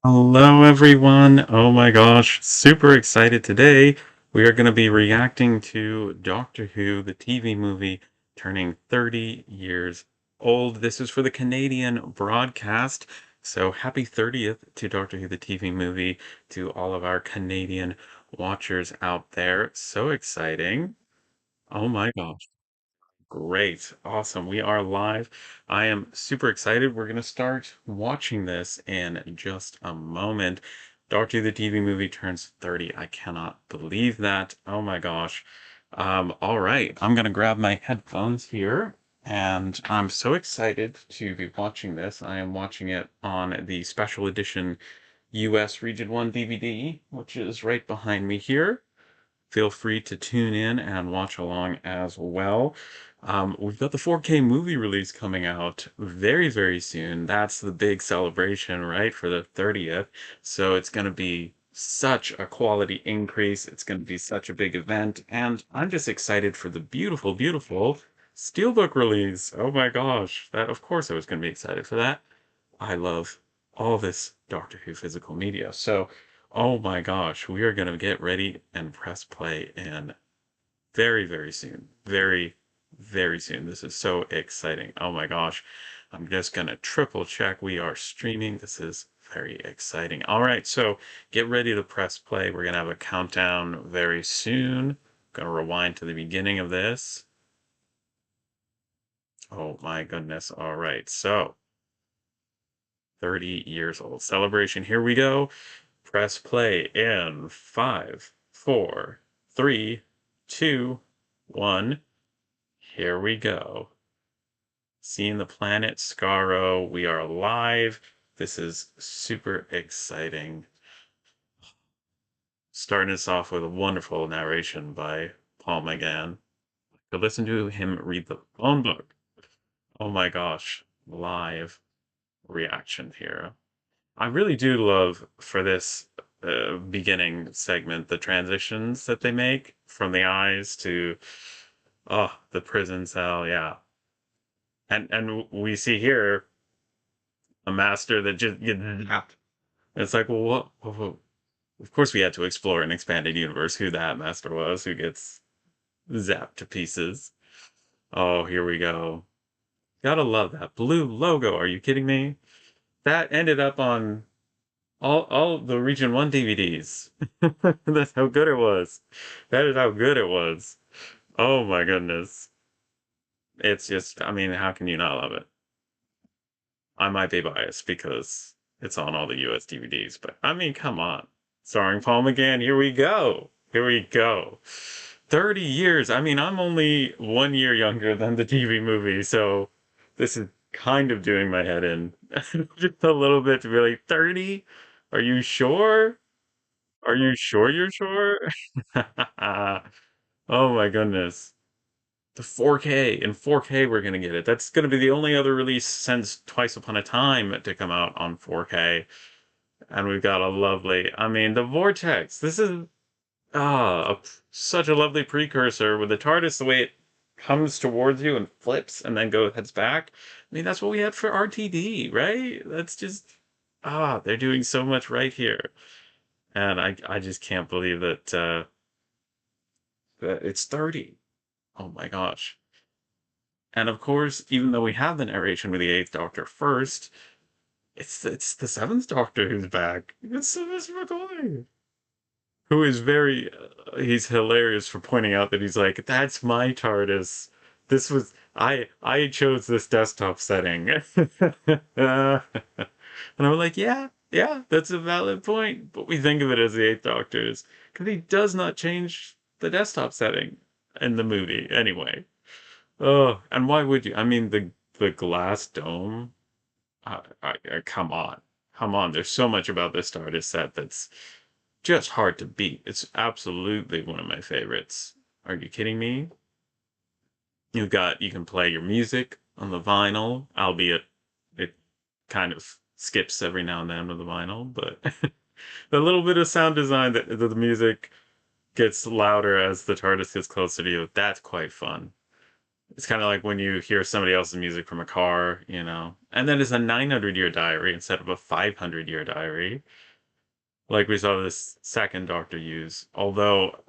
Hello, everyone. Oh my gosh, super excited today. We are going to be reacting to Doctor Who, the TV movie, turning 30 years old. This is for the Canadian broadcast. So happy 30th to Doctor Who, the TV movie, to all of our Canadian watchers out there. So exciting. Oh my gosh. Great. Awesome. We are live. I am super excited. We're going to start watching this in just a moment. Doctor Who the TV movie turns 30. I cannot believe that. Oh my gosh. All right. I'm going to grab my headphones here, and I'm so excited to be watching this. I am watching it on the special edition US Region 1 DVD, which is right behind me here. Feel free to tune in and watch along as well. We've got the 4K movie release coming out very, very soon. That's the big celebration, right, for the 30th. So it's going to be such a quality increase. It's going to be such a big event. And I'm just excited for the beautiful, beautiful Steelbook release. Oh my gosh. That, of course, I was going to be excited for that. I love all this Doctor Who physical media. So, oh my gosh, we are going to get ready and press play in very, very soon. Very, very soon. This is so exciting. Oh my gosh. I'm just going to triple check we are streaming. This is very exciting. All right, so get ready to press play. We're going to have a countdown very soon. Going to rewind to the beginning of this. Oh my goodness. All right, so 30 years old celebration. Here we go. Press play in five, four, three, two, one. Here we go. Seeing the planet Skaro. We are live. This is super exciting. Starting us off with a wonderful narration by Paul McGann. Go listen to him read the phone book. Oh my gosh. Live reaction here. I really do love for this beginning segment the transitions that they make from the eyes to the prison cell. Yeah, and we see here a master that just gets zapped. It's like, well, what? Of course, we had to explore an expanded universe who that master was who gets zapped to pieces. Oh, here we go. Gotta love that blue logo. Are you kidding me? That ended up on all the Region 1 DVDs. That's how good it was. That is how good it was. Oh my goodness. It's just, I mean, how can you not love it? I might be biased because it's on all the US DVDs, but I mean, come on. Starring Paul McGann, here we go. Here we go. 30 years. I mean, I'm only 1 year younger than the TV movie, so this is kind of doing my head in just a little bit to be like, 30? Are you sure? Are you sure you're sure? Oh my goodness. The 4K. In 4K, we're going to get it. That's going to be the only other release since Twice Upon a Time to come out on 4K. And we've got a lovely, I mean, the Vortex. This is such a lovely precursor with the TARDIS, the way it comes towards you and flips and then heads back. I mean, that's what we had for RTD, right? That's just, they're doing so much right here. And I just can't believe that it's 30. Oh my gosh. And of course, even though we have the narration with the Eighth Doctor first, it's the Seventh Doctor who's back. It's Sylvester McCoy, who is very he's hilarious for pointing out that he's like, "That's my TARDIS. This was I chose this desktop setting." And I'm like, "Yeah, yeah, that's a valid point." But we think of it as the Eighth Doctor's because he does not change the desktop setting in the movie anyway. Oh, and why would you? I mean, the glass dome. Come on, come on. There's so much about this TARDIS set that's just hard to beat. It's absolutely one of my favorites. Are you kidding me? You can play your music on the vinyl, albeit it kind of skips every now and then with the vinyl, but the little bit of sound design that the music gets louder as the TARDIS gets closer to you, that's quite fun. It's kind of like when you hear somebody else's music from a car, you know. And then it's a 900-year diary instead of a 500-year diary, like we saw this second Doctor use. Although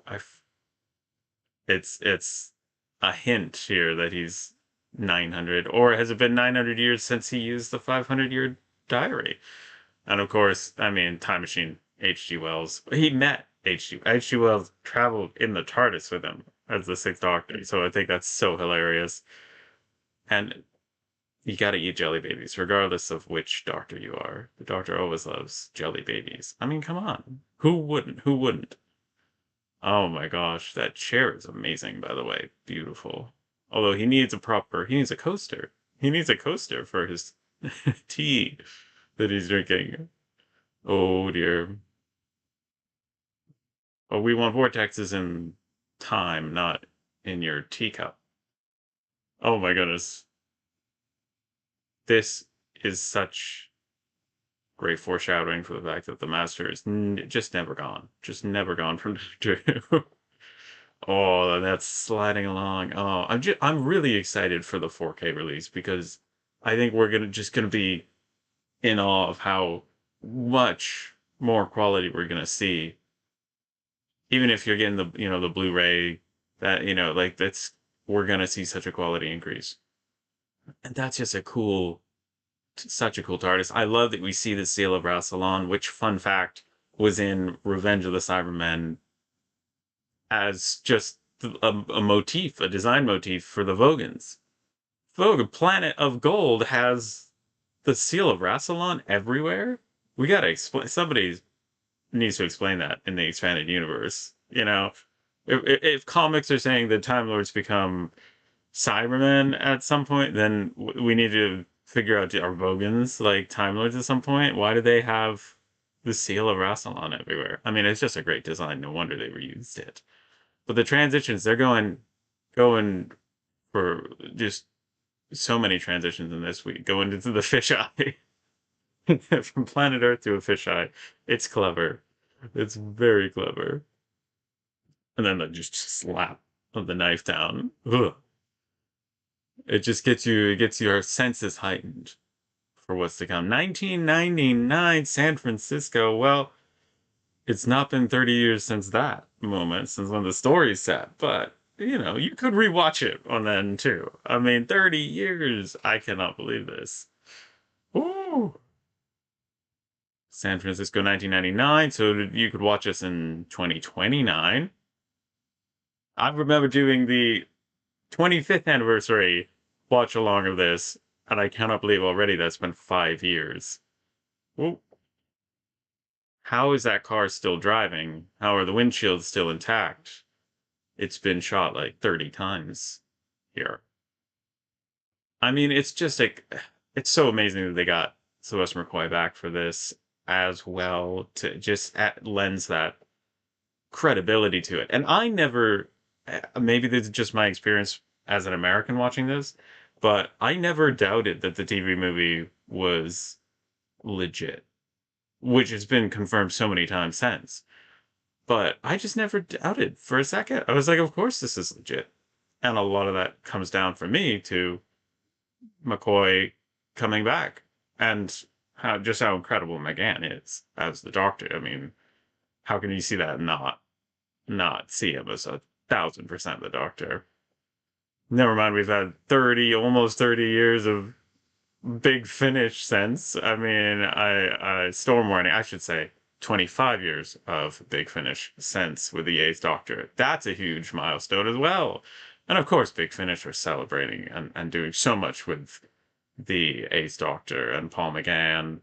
it's a hint here that he's 900, or has it been 900 years since he used the 500-year diary? And of course, I mean, Time Machine, H.G. Wells. He met H.G. Wells traveled in the TARDIS with him as the Sixth Doctor. So I think that's so hilarious. And you gotta eat jelly babies, regardless of which doctor you are. The doctor always loves jelly babies. I mean, come on. Who wouldn't? Who wouldn't? Oh my gosh, that chair is amazing, by the way. Beautiful. Although he needs a coaster. He needs a coaster for his tea that he's drinking. Oh dear. Oh, we want vortexes in time, not in your teacup. Oh my goodness. This is such great foreshadowing for the fact that the Master is just never gone. Just never gone from Doctor Who. Oh, and that's sliding along. Oh, I'm really excited for the 4K release because I think we're gonna be in awe of how much more quality we're gonna see. Even if you're getting the Blu-ray, that like that's we're gonna see such a quality increase. And that's just such a cool TARDIS. I love that we see the Seal of Rassilon, which, fun fact, was in Revenge of the Cybermen as just a motif, a design motif for the Vogons. Vogue, Planet of Gold, has the Seal of Rassilon everywhere. We gotta explain. Somebody needs to explain that in the expanded universe. If comics are saying that Time Lords become Cybermen at some point, then we need to figure out, are Vogons like Time Lords at some point? Why do they have the Seal of Rassilon everywhere? I mean, it's just a great design. No wonder they reused it. But the transitions, they're going for just so many transitions in this week. Going into the fisheye from planet Earth to a fisheye. It's clever. It's very clever. And then the just slap of the knife down. Ugh. It just it gets your senses heightened for what's to come. 1999 San Francisco. Well, it's not been 30 years since that moment, since when the story's set, but you could rewatch it on then too. I mean, 30 years. I cannot believe this. Ooh. San Francisco 1999, so you could watch us in 2029. I remember doing the 25th anniversary watch along of this, and I cannot believe already that's been 5 years. Ooh. How is that car still driving? How are the windshields still intact? It's been shot like 30 times here. I mean, it's just like, it's so amazing that they got Sylvester McCoy back for this as well to just lends that credibility to it. And I never, maybe this is just my experience as an American watching this, but I never doubted that the TV movie was legit, which has been confirmed so many times since. But I just never doubted for a second. I was like, of course this is legit. And a lot of that comes down for me to McCoy coming back and how incredible McGann is as the Doctor. I mean, how can you see that and not see him as 1,000% the Doctor? Never mind, we've had almost 30 years of Big Finish since. I mean, Storm Warning, I should say, 25 years of Big Finish since with the Eighth Doctor. That's a huge milestone as well. And of course, Big Finish are celebrating and doing so much with the Eighth Doctor and Paul McGann.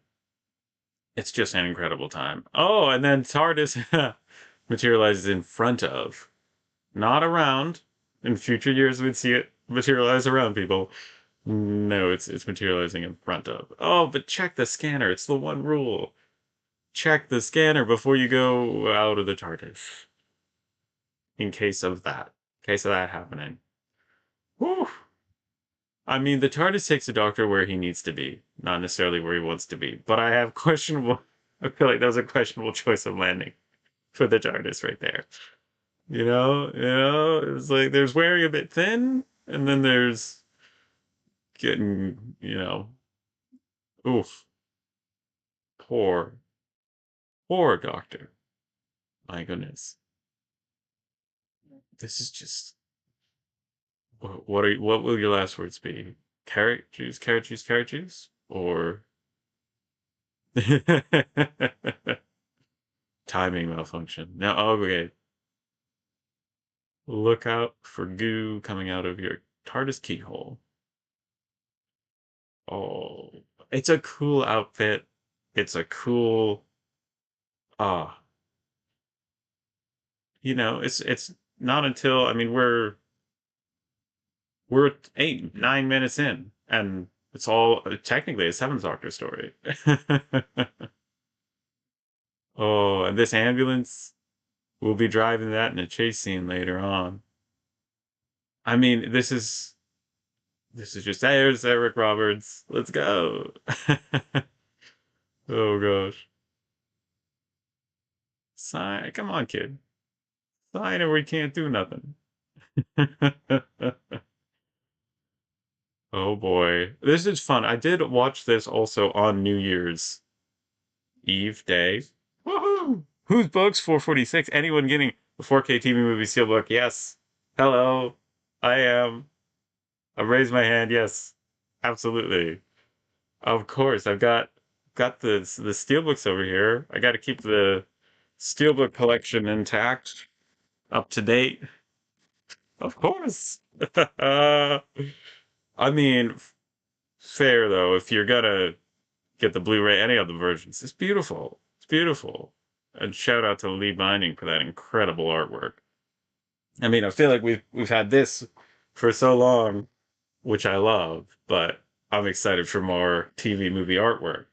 It's just an incredible time. Oh, and then TARDIS materializes in front of, not around. In future years, we'd see it materialize around people. No, it's materializing in front of. Oh, but check the scanner. It's the one rule. Check the scanner before you go out of the TARDIS. In case of that. In case of that happening. Whew. I mean, the TARDIS takes the Doctor where he needs to be, not necessarily where he wants to be. But I have questionable. I feel like that was a questionable choice of landing for the TARDIS right there. It's like there's wearing a bit thin. And then there's getting, oof, poor, poor doctor. My goodness. This is just what will your last words be? Carrot juice, carrot juice, carrot juice? Or timing malfunction. Now, okay. Look out for goo coming out of your TARDIS keyhole. Oh, it's a cool outfit. It's a cool, ah, it's not until, I mean, we're 8, 9 minutes in, and it's all technically a Seventh Doctor story. Oh, and this ambulance, we'll be driving that in a chase scene later on. I mean, this is just, there's Eric Roberts. Let's go. Oh gosh. Sign, come on, kid. Sign or we can't do nothing. Oh boy. This is fun. I did watch this also on New Year's Eve day. Woohoo! Whose books? 446. Anyone getting the 4K TV movie steelbook? Yes. Hello. I am. I raised my hand. Yes. Absolutely. Of course. I've got the steelbooks over here. I got to keep the steelbook collection intact, up to date. Of course. I mean, fair though, if you're gonna get the Blu-ray, any of the versions, it's beautiful. It's beautiful. And shout out to Lee Binding for that incredible artwork. I mean, I feel like we've had this for so long, which I love, but I'm excited for more TV movie artwork.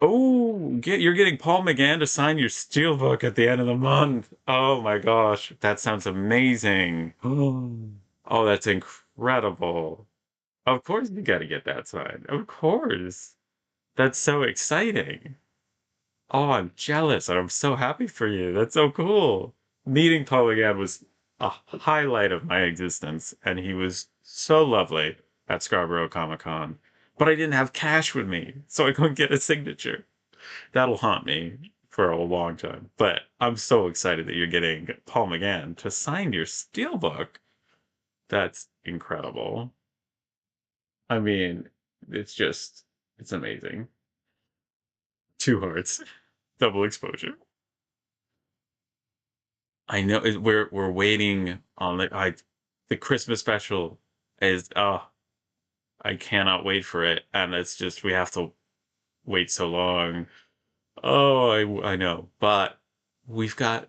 Oh, you're getting Paul McGann to sign your steelbook at the end of the month. Oh my gosh, that sounds amazing. Oh, that's incredible. Of course you got to get that signed. Of course. That's so exciting. Oh, I'm jealous and I'm so happy for you. That's so cool. Meeting Paul McGann was a highlight of my existence, and he was so lovely at Scarborough Comic Con. But I didn't have cash with me, so I couldn't get a signature. That'll haunt me for a long time. But I'm so excited that you're getting Paul McGann to sign your steelbook. That's incredible. I mean, it's amazing. Two hearts, double exposure. I know we're waiting on the Christmas special is I cannot wait for it, and it's just we have to wait so long. Oh, I know, but we've got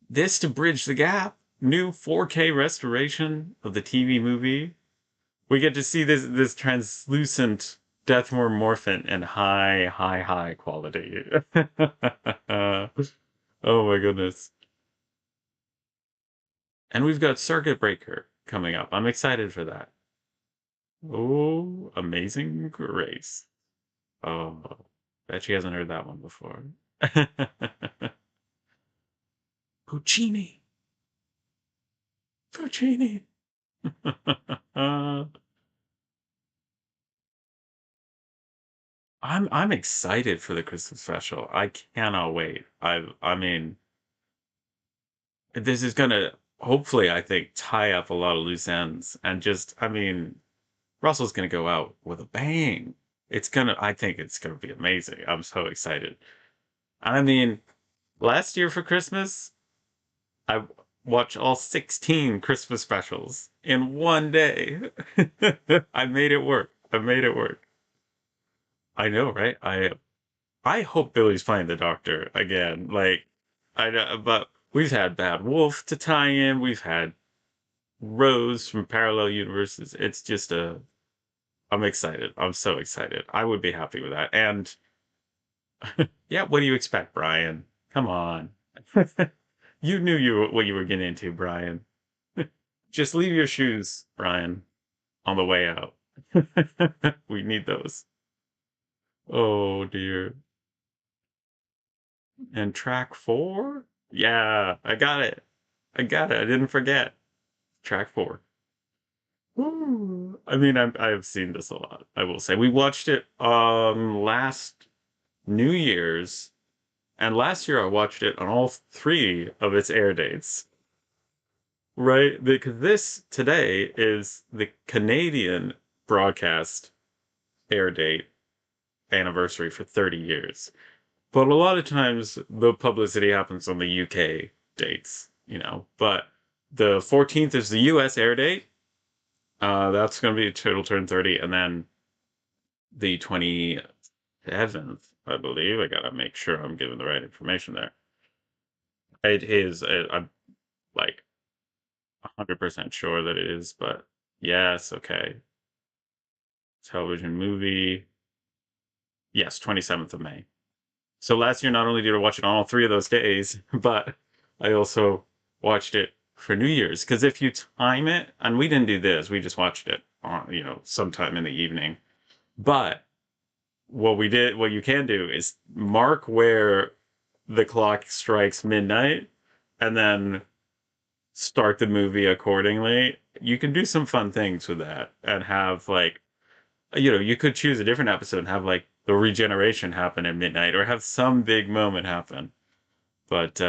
this to bridge the gap. New 4K restoration of the TV movie. We get to see this translucent Deathworm Morphin in high quality. Oh my goodness. And we've got Circuit Breaker coming up. I'm excited for that. Oh, Amazing Grace. Oh, bet she hasn't heard that one before. Puccini. Puccini. I'm excited for the Christmas special. I cannot wait. I mean, this is gonna hopefully, I think, tie up a lot of loose ends and just, I mean, Russell's gonna go out with a bang. I think it's gonna be amazing. I'm so excited. I mean, last year for Christmas, I watched all 16 Christmas specials in one day. I made it work. I made it work. I know, right? I hope Billy's playing the Doctor again. Like, I know, but we've had Bad Wolf to tie in. We've had Rose from Parallel Universes. It's just I'm excited. I'm so excited. I would be happy with that. And yeah, what do you expect, Brian? Come on. You knew what you were getting into, Brian. Just leave your shoes, Brian, on the way out. We need those. Oh dear. And track 4? Yeah, I got it. I got it. I didn't forget. track 4. Ooh. I mean, I've seen this a lot, I will say. We watched it last New Year's, and last year I watched it on all 3 of its air dates. Right? Because this today is the Canadian broadcast air date anniversary for 30 years. But a lot of times the publicity happens on the UK dates, you know. But the 14th is the US air date. That's going to be it'll turn 30, and then the 27th, I believe. I gotta make sure I'm giving the right information there. It is. I'm like 100% sure that it is, but yes, okay. Television movie. Yes, 27th of May. So last year, not only did I watch it on all 3 of those days, but I also watched it for New Year's. Because if you time it, and we didn't do this, we just watched it on, sometime in the evening. But what you can do is mark where the clock strikes midnight and then start the movie accordingly. You can do some fun things with that and have like, you could choose a different episode and have like the regeneration happen at midnight or have some big moment happen. But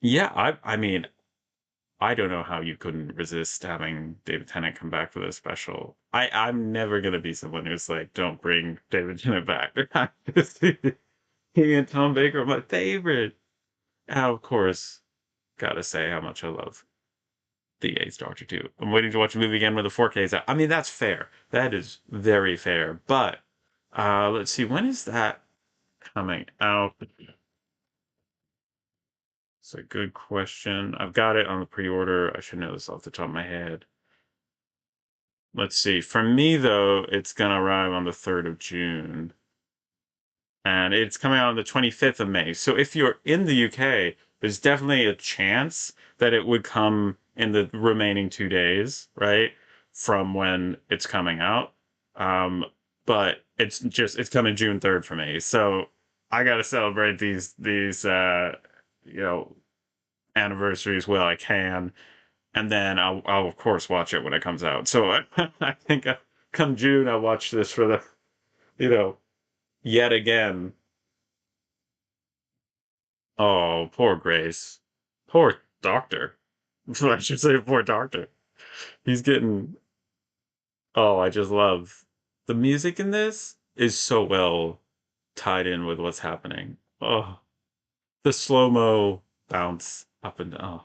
yeah, I mean, I don't know how you couldn't resist having David Tennant come back for this special. I'm never gonna be someone who's like, don't bring David Tennant back. He and Tom Baker are my favorite. And of course, gotta say how much I love the Eighth Doctor too. I'm waiting to watch the movie again when the 4K is out. I mean, that's fair. That is very fair. But let's see, when is that coming out? It's a good question. I've got it on the pre-order. I should know this off the top of my head. Let's see. For me, though, it's gonna arrive on the 3rd of June. And it's coming out on the 25th of May. So if you're in the UK, there's definitely a chance that it would come in the remaining 2 days, right? From when it's coming out. Um, but it's coming June 3rd for me. So I gotta celebrate these you know anniversaries while I can. And then I'll of course watch it when it comes out. So I think come June I'll watch this for the you know yet again. Oh, poor Grace. Poor Doctor. I should say poor Doctor. He's getting. Oh, I just love the music in this is so well tied in with what's happening. Oh, the slow mo bounce up and down. Oh,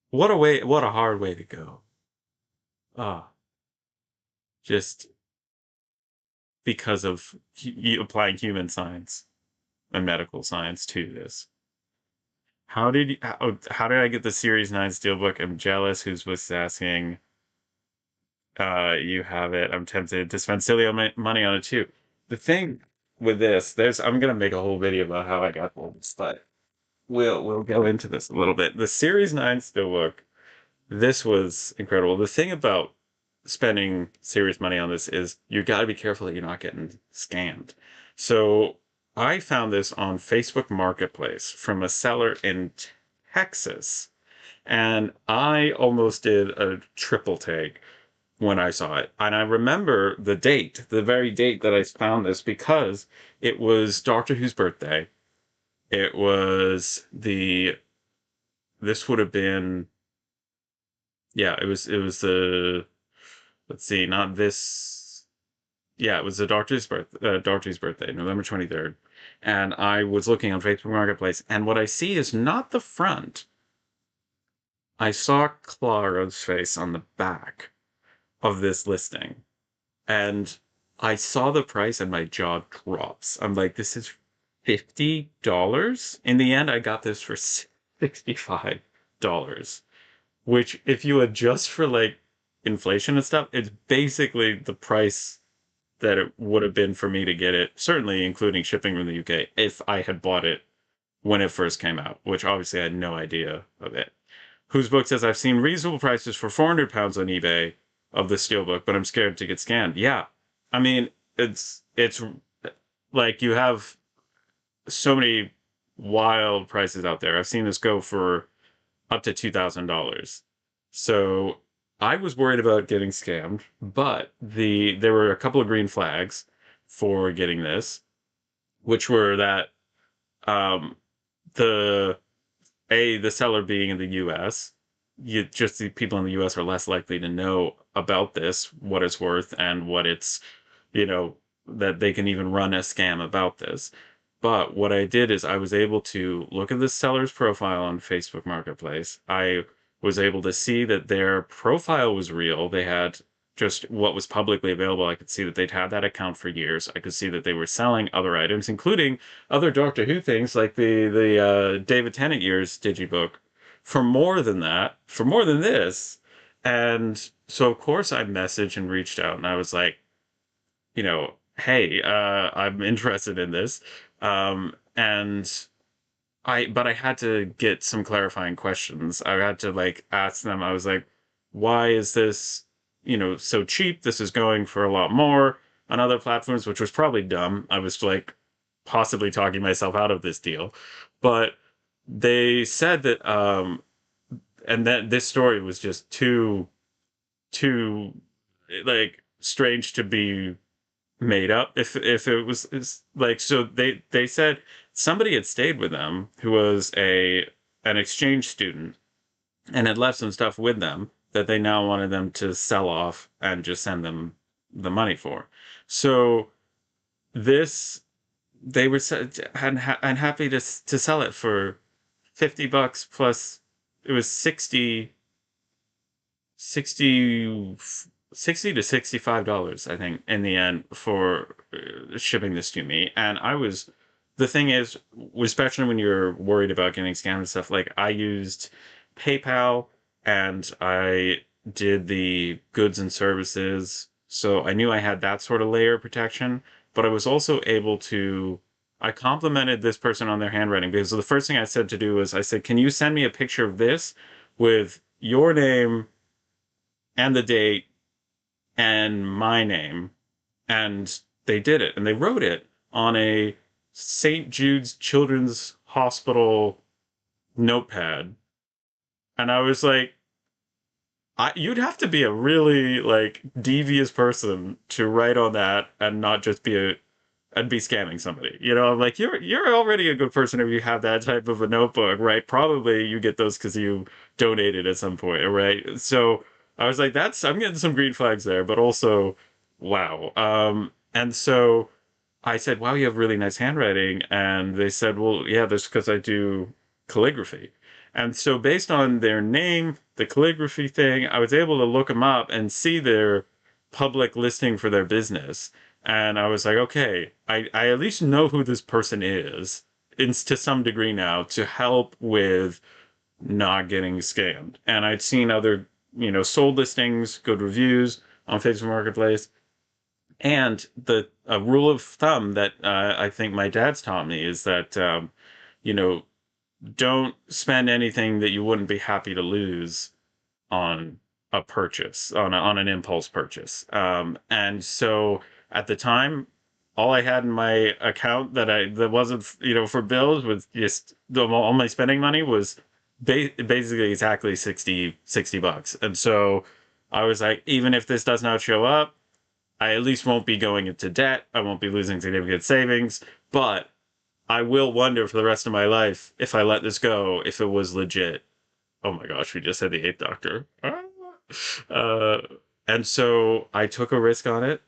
what a way! What a hard way to go. Ah, just because of applying human science and medical science to this. How did I get the Series 9 Steelbook? I'm jealous. Who's was asking? You have it. I'm tempted to spend silly money on it too. The thing with this, I'm gonna make a whole video about how I got this, but we'll go into this a little bit. The Series 9 Steelbook, this was incredible. The thing about spending serious money on this is you got to be careful that you're not getting scammed. So I found this on Facebook Marketplace from a seller in Texas, and I almost did a triple take when I saw it. And I remember the date, the very date that I found this, because it was Doctor Who's birthday. It was this would have been, yeah, it was the, let's see, not this, yeah, it was the Doctor's birthday, November 23rd. And I was looking on Facebook Marketplace, and what I see is not the front. I saw Clara's face on the back of this listing. And I saw the price and my jaw drops. I'm like, this is $50? In the end, I got this for $65, which if you adjust for like inflation and stuff, it's basically the price that it would have been for me to get it, certainly including shipping from the UK, if I had bought it when it first came out, which obviously I had no idea of it. Whose book says I've seen reasonable prices for £400 on eBay of the steelbook, but I'm scared to get scanned. Yeah, I mean it's like you have so many wild prices out there. I've seen this go for up to $2,000 So I was worried about getting scammed, but there were a couple of green flags for getting this, which were that um, the the seller being in the U.S. Just the people in the U.S. are less likely to know about this, what it's worth, and what it's, you know, that they can even run a scam about this. But what I did is I was able to look at the seller's profile on Facebook Marketplace. I was able to see that their profile was real. They had just what was publicly available. I could see that they'd had that account for years. I could see that they were selling other items, including other Doctor Who things like the David Tennant years digibook for more than that, for more than this. And so of course I messaged and reached out and I was like, hey, I'm interested in this. And but I had to get some clarifying questions. I had to like ask them, I was like, why is this, so cheap? This is going for a lot more on other platforms, which was probably dumb. I was like possibly talking myself out of this deal. But they said that, and that this story was just too, like, strange to be made up if it was like so they said somebody had stayed with them who was an exchange student and had left some stuff with them that they now wanted them to sell off and just send them the money for. So this they were and happy to sell it for $50 plus it was 60 60 to $65, I think, in the end for shipping this to me. And the thing is, especially when you're worried about getting scammed and stuff, like I used PayPal and I did the goods and services. So I knew I had that sort of layer of protection, but I was also able to. I complimented this person on their handwriting because the first thing I said to do was I said, "Can you send me a picture of this with your name and the date and my name?" And they did it. And they wrote it on a St. Jude's Children's Hospital notepad. And I was like, you'd have to be a really like devious person to write on that and not just and be scamming somebody. I'm like, you're already a good person if you have that type of a notebook, right? Probably you get those because you donated at some point, right? So I was like, I'm getting some green flags there, but also, wow. And so I said, wow, you have really nice handwriting. And they said, well, yeah, that's because I do calligraphy. And so based on their name, the calligraphy thing, I was able to look them up and see their public listing for their business. And I was like, okay, I at least know who this person is to some degree now to help with not getting scammed. And I'd seen other, sold listings, good reviews on Facebook Marketplace. And the a rule of thumb that I think my dad's taught me is that, you know, don't spend anything that you wouldn't be happy to lose on a purchase, on an impulse purchase. And so at the time, all I had in my account that wasn't for bills was just all my spending money was basically exactly 60 bucks. And so I was like, even if this does not show up, I at least won't be going into debt. I won't be losing significant savings, but I will wonder for the rest of my life if I let this go, if it was legit. Oh my gosh, we just had the Eighth Doctor. Uh, and so I took a risk on it.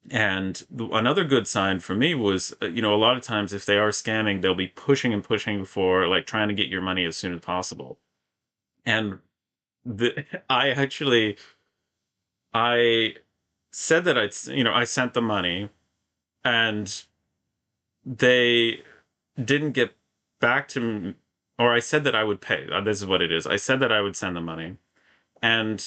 And another good sign for me was, a lot of times if they are scamming, they'll be pushing and pushing for like trying to get your money as soon as possible. And I actually, I said that I sent the money and they didn't get back to me, or I said that I would pay. This is what it is. I said that I would send the money, and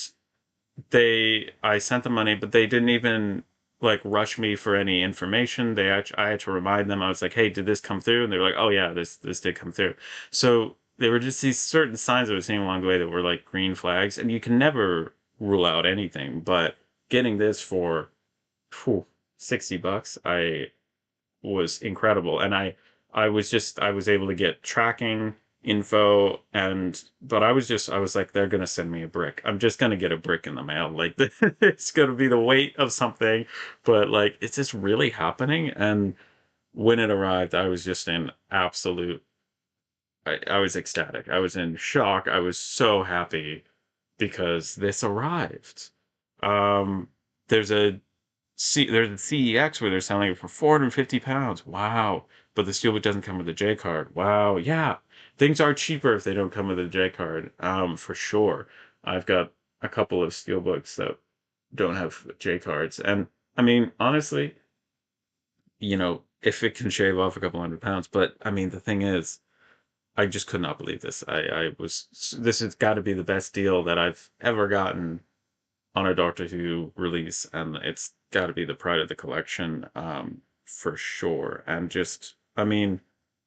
I sent the money, but they didn't even like rush me for any information. I had to remind them. I was like, "Hey, did this come through?" And they were like, "Oh yeah, this did come through." So there were just these certain signs I was seeing along the way that were like green flags, and you can never rule out anything. But getting this for whew, $60, I was incredible. And I was able to get tracking info, but I was like, they're gonna send me a brick. I'm just gonna get a brick in the mail. Like it's gonna be the weight of something, but like it's just really happening. And when it arrived, I was just in absolute I was ecstatic. I was in shock. I was so happy because this arrived. Um, there's a there's a CEX where they're selling it for 450 pounds. Wow. But the steelbook doesn't come with a J card. Wow. Yeah. Things are cheaper if they don't come with a J card. For sure. I've got a couple of steelbooks that don't have J cards. And I mean, honestly, if it can shave off a couple £100, but I mean, the thing is, I just could not believe this. This has got to be the best deal that I've ever gotten on a Doctor Who release, and it's got to be the pride of the collection, for sure. And just, I mean,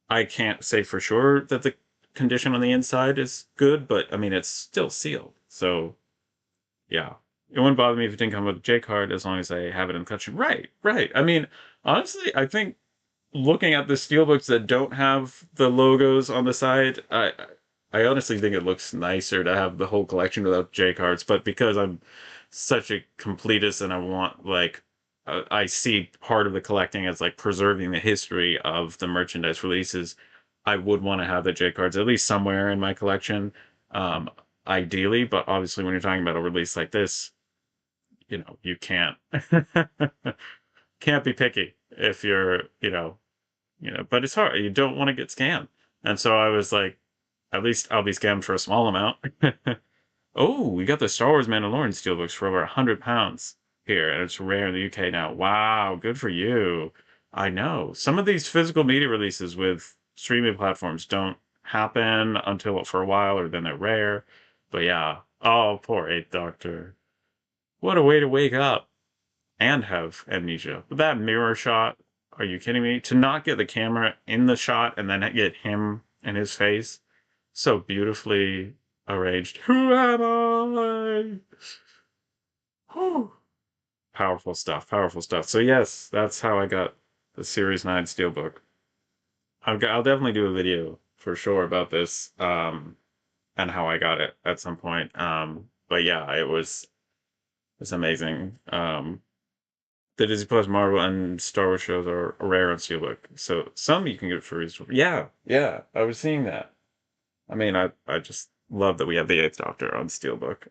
I can't say for sure that the condition on the inside is good, but I mean, it's still sealed. So, yeah. It wouldn't bother me if it didn't come with a J card as long as I have it in the collection. Right, right. I mean, honestly, I think looking at the steelbooks that don't have the logos on the side, I honestly think it looks nicer to have the whole collection without J cards. But because I'm such a completist and I want like I see part of the collecting as like preserving the history of the merchandise releases, I would want to have the J cards at least somewhere in my collection, um, ideally. But obviously, when you're talking about a release like this, you can't be picky if but it's hard. You don't want to get scammed. And so I was like, at least I'll be scammed for a small amount. Oh, we got the Star Wars Mandalorian steelbooks for over £100 here, and it's rare in the UK now. Wow, good for you. I know. Some of these physical media releases with streaming platforms don't happen until for a while, or then they're rare. But yeah. Oh, poor Eighth Doctor. What a way to wake up and have amnesia. But that mirror shot, are you kidding me? To not get the camera in the shot and then get him in his face, so beautifully arranged. Who am I? Whew. Powerful stuff, powerful stuff. So yes, that's how I got the Series 9 Steelbook. I'll definitely do a video for sure about this, and how I got it at some point. But yeah, it's amazing. The Disney Plus, Marvel, and Star Wars shows are rare on Steelbook. So some you can get for reasonable. Yeah, yeah, I was seeing that. I mean, I just love that we have the Eighth Doctor on Steelbook.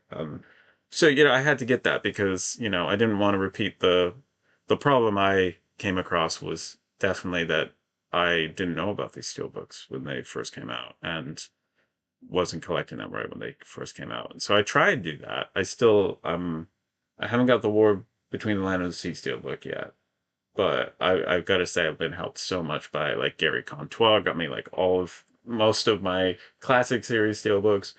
So I had to get that because I didn't want to repeat the problem I came across was definitely that I didn't know about these Steelbooks when they first came out and wasn't collecting them right when they first came out. And so I tried to do that. I haven't got the War Between the Land and the Sea Steelbook yet. But I've got to say I've been helped so much by like Gary Contois, got me like most of my classic series steelbooks.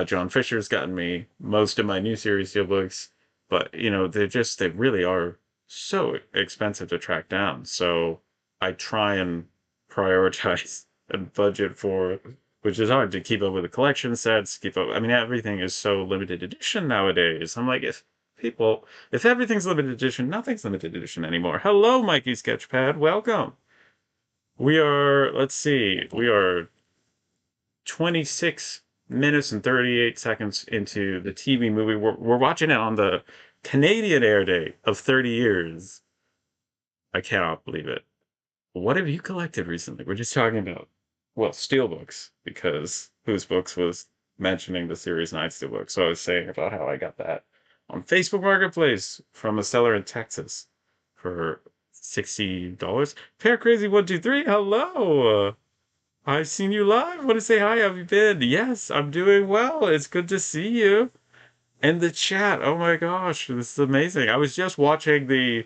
John Fisher's gotten me most of my new series steelbooks, but they really are so expensive to track down. So I try and prioritize and budget for, which is hard to keep up with the collection sets, keep up. I mean, everything is so limited edition nowadays. I'm like, if everything's limited edition, nothing's limited edition anymore. Hello, Mikey Sketchpad. Welcome. Let's see, we are 26 minutes and 38 seconds into the TV movie. We're watching it on the Canadian air date of 30 years. I cannot believe it. What have you collected recently? We're just talking about, well, steelbooks, because Whose Books was mentioning the Series 9 steelbook. So I was saying about how I got that on Facebook Marketplace from a seller in Texas for $60. Pear Crazy 123, hello. I've seen you live. Want to say hi? How have you been? Yes, I'm doing well. It's good to see you. And the chat. Oh my gosh, this is amazing. I was just watching the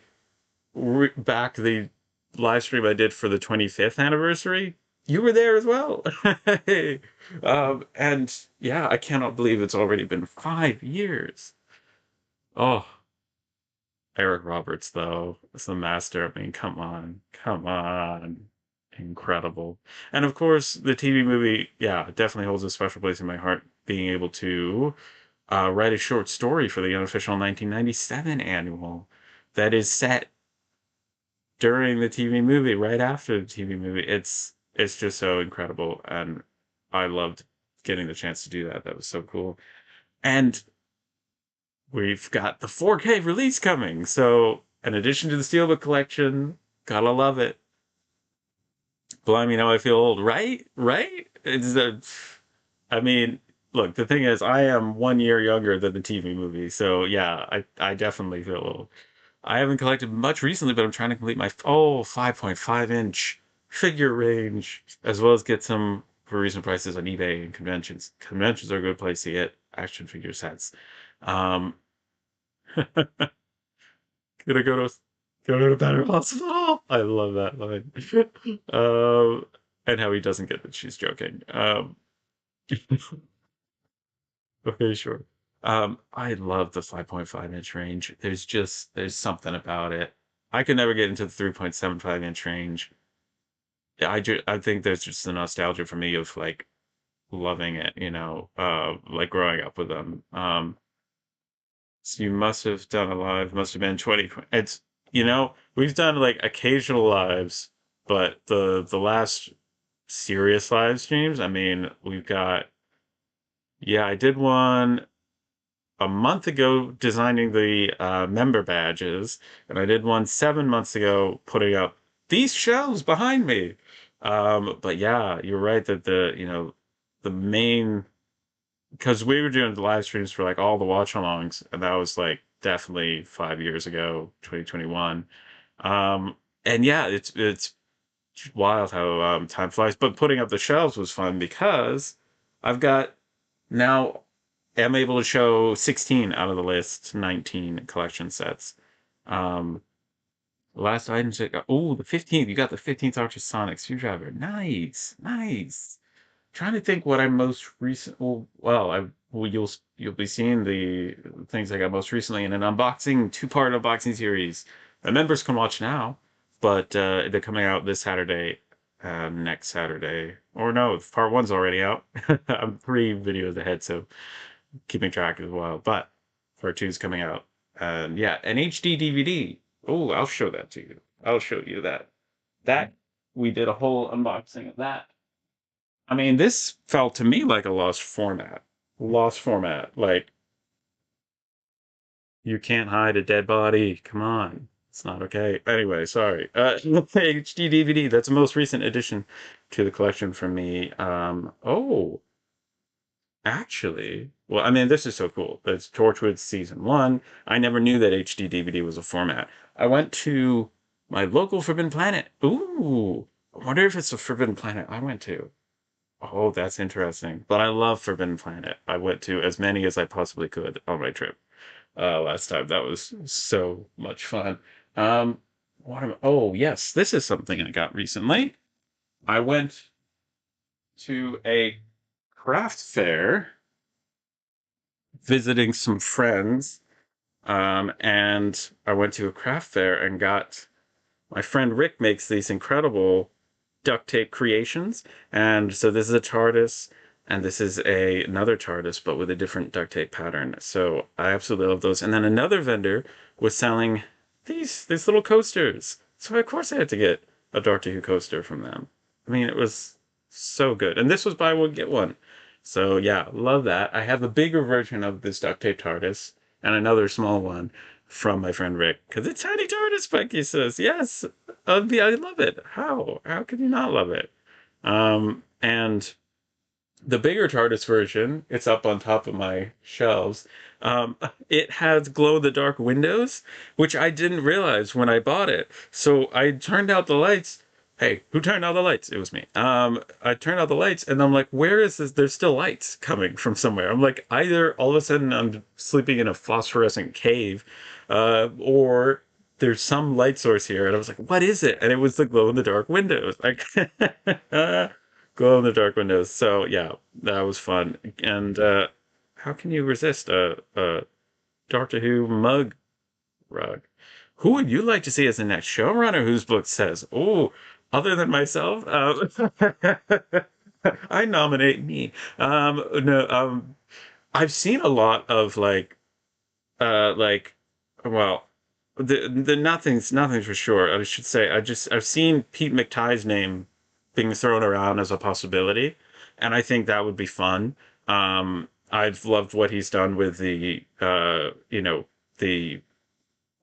live stream I did for the 25th anniversary. You were there as well. Hey. And yeah, I cannot believe it's already been 5 years. Oh, Eric Roberts, though, is the master. I mean, come on, come on. Incredible. And of course, the TV movie, yeah, definitely holds a special place in my heart, being able to write a short story for the unofficial 1997 annual that is set during the TV movie, right after the TV movie. It's just so incredible. And I loved getting the chance to do that. That was so cool. And we've got the 4K release coming. So, in addition to the Steelbook collection, gotta love it. Blimey, now I feel old, right? Right? I mean, look, the thing is, I am 1 year younger than the TV movie, so yeah, I definitely feel old. I haven't collected much recently, but I'm trying to complete my 5.5 inch figure range, as well as get some for recent prices on eBay and conventions. Conventions are a good place to get action figure sets. Um, gonna go to Better Hospital. I love that line. And how he doesn't get that she's joking. Okay, sure. I love the 5.5 inch range. There's something about it. I could never get into the 3.75 inch range. I think there's just the nostalgia for me of like loving it, like growing up with them. So you must have done a live, must have been 20. We've done like occasional lives, but the last serious live streams, I mean, we've got, yeah, I did one a month ago designing the member badges, and I did one 7 months ago putting up these shelves behind me. But yeah, you're right that the main, because we were doing the live streams for like all the watch alongs, and that was like definitely 5 years ago, 2021. And yeah, it's wild how time flies. But putting up the shelves was fun because I've got now am able to show 16 out of the list 19 collection sets. Um, last item check. Oh, the 15th. You got the 15th Ultrasonic Screwdriver. Nice, nice. Trying to think what I most recent. Well, you'll be seeing the things I got most recently in an unboxing, two-part unboxing series that members can watch now, but they're coming out this Saturday, next Saturday, or no, part one's already out. I'm 3 videos ahead, so keeping track as well. But part two's coming out, and yeah, an HD DVD. Oh, I'll show that to you. I'll show you that. That we did a whole unboxing of that. I mean, this felt to me like a lost format. Lost format. Like, you can't hide a dead body. Come on. It's not okay. Anyway, sorry. HD DVD. That's the most recent addition to the collection for me. Actually, well, I mean, this is so cool. It's Torchwood Season 1. I never knew that HD DVD was a format. I went to my local Forbidden Planet. Ooh, I wonder if it's the Forbidden Planet I went to. Oh, that's interesting. But I love Forbidden Planet. I went to as many as I possibly could on my trip last time. That was so much fun. Um, oh, yes, this is something I got recently. I went to a craft fair visiting some friends, and I went to a craft fair and got my friend Rick makes these incredible duct tape creations. And so this is a TARDIS, and this is another TARDIS, but with a different duct tape pattern. So I absolutely love those. And then another vendor was selling these little coasters. So of course I had to get a Doctor Who coaster from them. I mean, it was so good. And this was buy one, get one. So yeah, love that. I have a bigger version of this duct tape TARDIS and another small one from my friend Rick. Because it's Tiny TARDIS, Becky says. Yes, I love it. How? How can you not love it? And the bigger TARDIS version, it's up on top of my shelves. Um, it has glow in the dark windows, which I didn't realize when I bought it. So I turned out the lights. Hey, who turned out the lights? It was me. I turned out the lights and I'm like, where is this? There's still lights coming from somewhere. I'm like, either all of a sudden I'm sleeping in a phosphorescent cave, or there's some light source here. And I was like, what is it? And it was the glow in the dark windows. Like, glow in the dark windows. So yeah, that was fun. And how can you resist a Doctor Who mug rug? Who would you like to see as the next showrunner? Whose book says, "Oh, other than myself, I nominate me." No, I've seen a lot of like, well, the nothing's for sure. I should say I've seen Pete McTighe's name being thrown around as a possibility. and I think that would be fun. I've loved what he's done with the the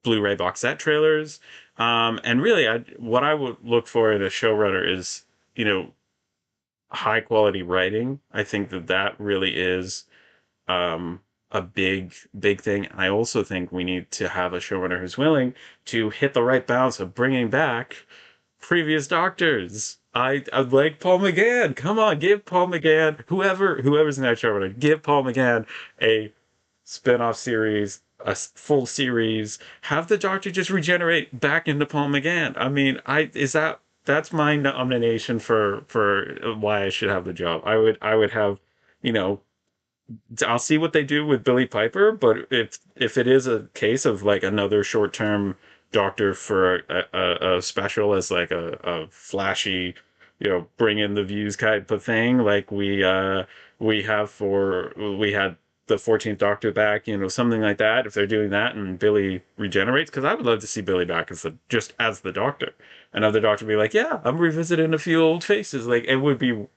Blu-ray box set trailers. And really, what I would look for in a showrunner is, you know, high quality writing. I think that that really is um, a big thing. I also think we need to have a showrunner who's willing to hit the right balance of bringing back previous doctors. I like Paul McGann. Come on, give Paul McGann, whoever's in that showrunner, give Paul McGann a spin-off series, a full series. Have the Doctor just regenerate back into Paul McGann. I mean, I is that that's my nomination for why I should have the job. I would have, you know, I'll see what they do with Billy Piper, but if it is a case of like another short term doctor for a special as like a flashy, bring in the views type of thing, like we had the 14th Doctor back, something like that. If they're doing that and Billy regenerates, because I would love to see Billy back as the Doctor. Another Doctor be like, yeah, I'm revisiting a few old faces. Like it would be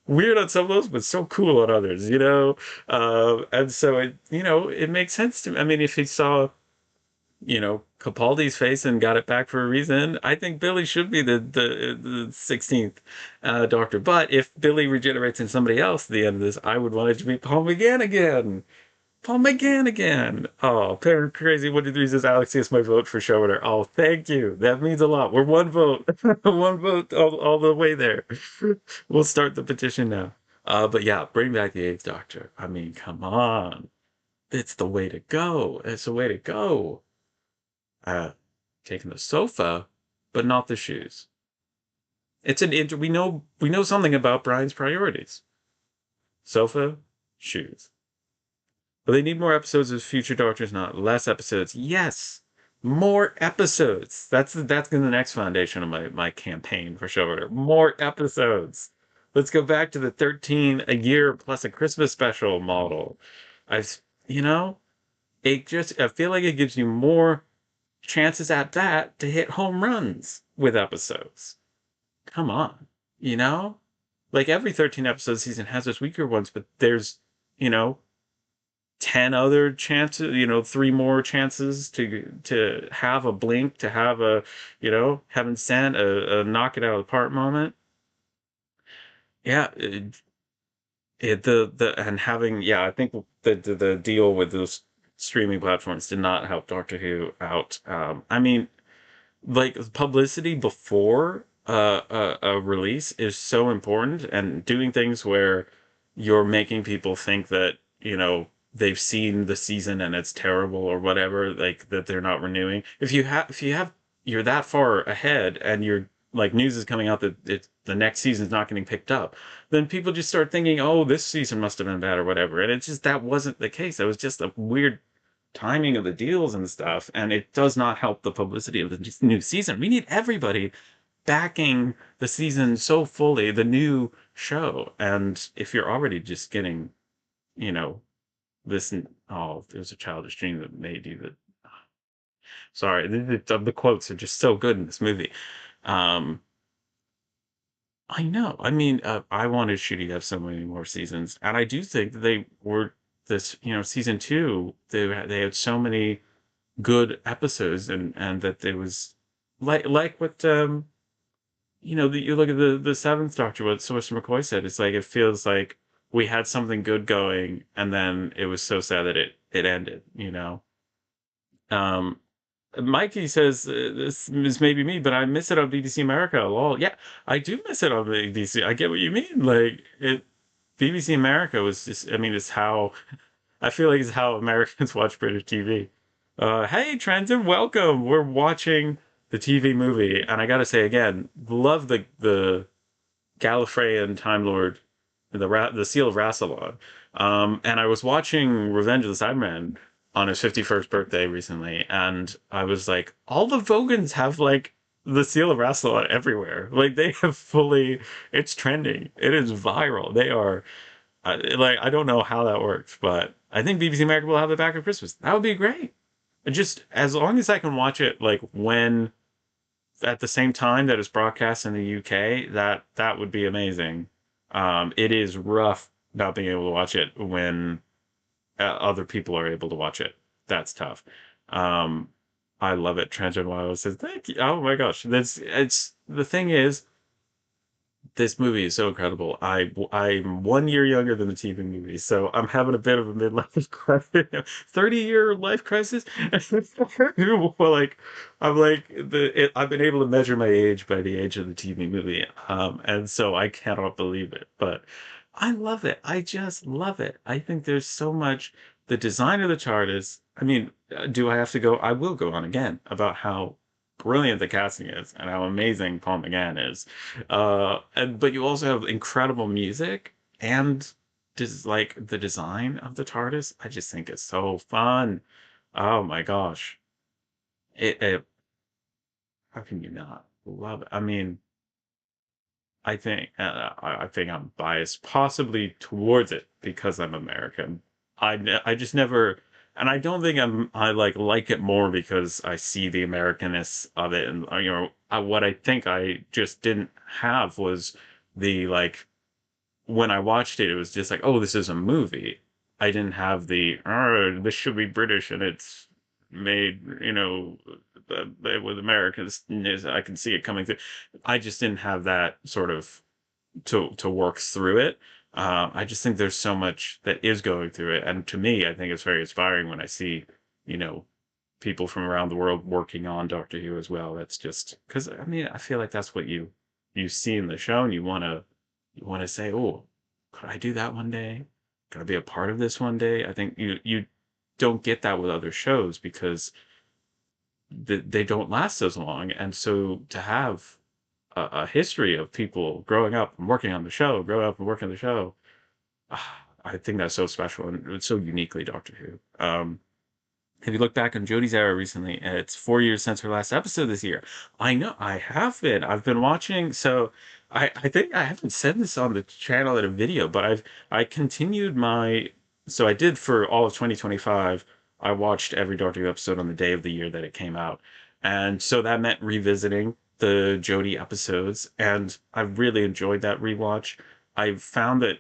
weird on some of those, but so cool on others. And so it makes sense to me. I mean, if he saw, Capaldi's face and got it back for a reason, I think Billy should be the 16th Doctor. But if Billy regenerates in somebody else at the end of this, I would want it to be Paul McGann again. Paul McGann again. Oh, Parent Crazy 123 says Alexius my vote for showrunner. Oh, thank you. That means a lot. We're one vote. One vote all the way there. We'll start the petition now. But yeah, bring back the Eighth Doctor. I mean, come on. It's the way to go. It's the way to go. Uh, Taking the sofa, but not the shoes. We know something about Brian's priorities. Sofa, shoes. But they need more episodes of Future Doctors, not less episodes. Yes, more episodes. That's the next foundation of my campaign for showrunner. More episodes. Let's go back to the 13 a year plus a Christmas special model. I've you know, I feel like it gives you more chances at that to hit home runs with episodes. Come on, you know? Like every 13 episode season has its weaker ones, but there's, you know, 10 other chances, three more chances to have a blink, to have a, having sent a knock it out of the park moment. Yeah, and having, yeah, I think the deal with those streaming platforms did not help Doctor Who out. I mean, like publicity before a release is so important, and doing things where you're making people think that they've seen the season and it's terrible or whatever, like that they're not renewing. If you have you're that far ahead and you're like news is coming out that the next season's not getting picked up, then people just start thinking, oh, this season must have been bad or whatever, and it's just that wasn't the case. That was just a weird timing of the deals and stuff, and it does not help the publicity of the new season. We need everybody backing the season so fully, the new show. And if you're already just getting, you know, this, oh, there's a childish dream that made you that. Sorry, the quotes are just so good in this movie. Um, I know. I mean, I wanted Shooty to have so many more seasons, and I do think that they were this, season two. They had so many good episodes, and that there was like what you look at the seventh Doctor, what Sorcerer McCoy said. It's like it feels like we had something good going, and then it was so sad that it ended. Um, Mikey says this is maybe me, but I miss it on BBC America. Lol. Yeah, I do miss it on BBC. I get what you mean. Like it, BBC America was just. I mean, it's how I feel like it's how Americans watch British TV. Hey, Trenton, welcome. We're watching the TV movie, and I gotta say again, love the Gallifreyan Time Lord, the Seal of Rassilon. And I was watching Revenge of the Cybermen on his 51st birthday recently, and I was like, all the Vogons have like the Seal of Rassilon everywhere. Like they have fully, it's trending. It is viral. They are like I don't know how that works, but I think BBC America will have it back at Christmas. That would be great. And just as long as I can watch it like when at the same time that it's broadcast in the UK, that would be amazing. It is rough not being able to watch it when other people are able to watch it. That's tough. Um, I love it. Transgender Wild says, "Thank you." Oh my gosh, that's it's the thing is, this movie is so incredible. I'm 1 year younger than the TV movie, so I'm having a bit of a midlife crisis, 30-year life crisis. Well, like I'm like I've been able to measure my age by the age of the TV movie, and so I cannot believe it. But I love it. I just love it. I think there's so much. The design of the chart is. I mean, do I have to go? I will go on again about how brilliant the casting is and how amazing Paul McGann is. But you also have incredible music and just like the design of the TARDIS. I just think it's so fun. Oh my gosh. It how can you not love it? I mean, I think I'm biased possibly towards it because I'm American. I just never, and I don't think I like it more because I see the Americanness of it, and what I think I just didn't have was the like when I watched it, it was just like, oh, this is a movie. I didn't have the, oh, this should be British and it's made, with Americans. I can see it coming through. I just didn't have that sort of to work through it. I just think there's so much that is going through it, and to me, I think it's very inspiring when I see, you know, people from around the world working on Doctor Who as well. That's just because I mean, I feel like that's what you see in the show, and you want to say, oh, could I do that one day? Could I be a part of this one day? I think you don't get that with other shows because they don't last as long, and so to have a history of people growing up and working on the show, growing up and working on the show, I think that's so special and it's so uniquely Doctor Who. If you look back on Jodie's era recently, it's 4 years since her last episode this year. I know I have been. I've been watching. So I think I haven't said this on the channel in a video, but I continued my. So I did for all of 2025. I watched every Doctor Who episode on the day of the year that it came out, and so that meant revisiting the Jodie episodes, and I really enjoyed that rewatch. I found that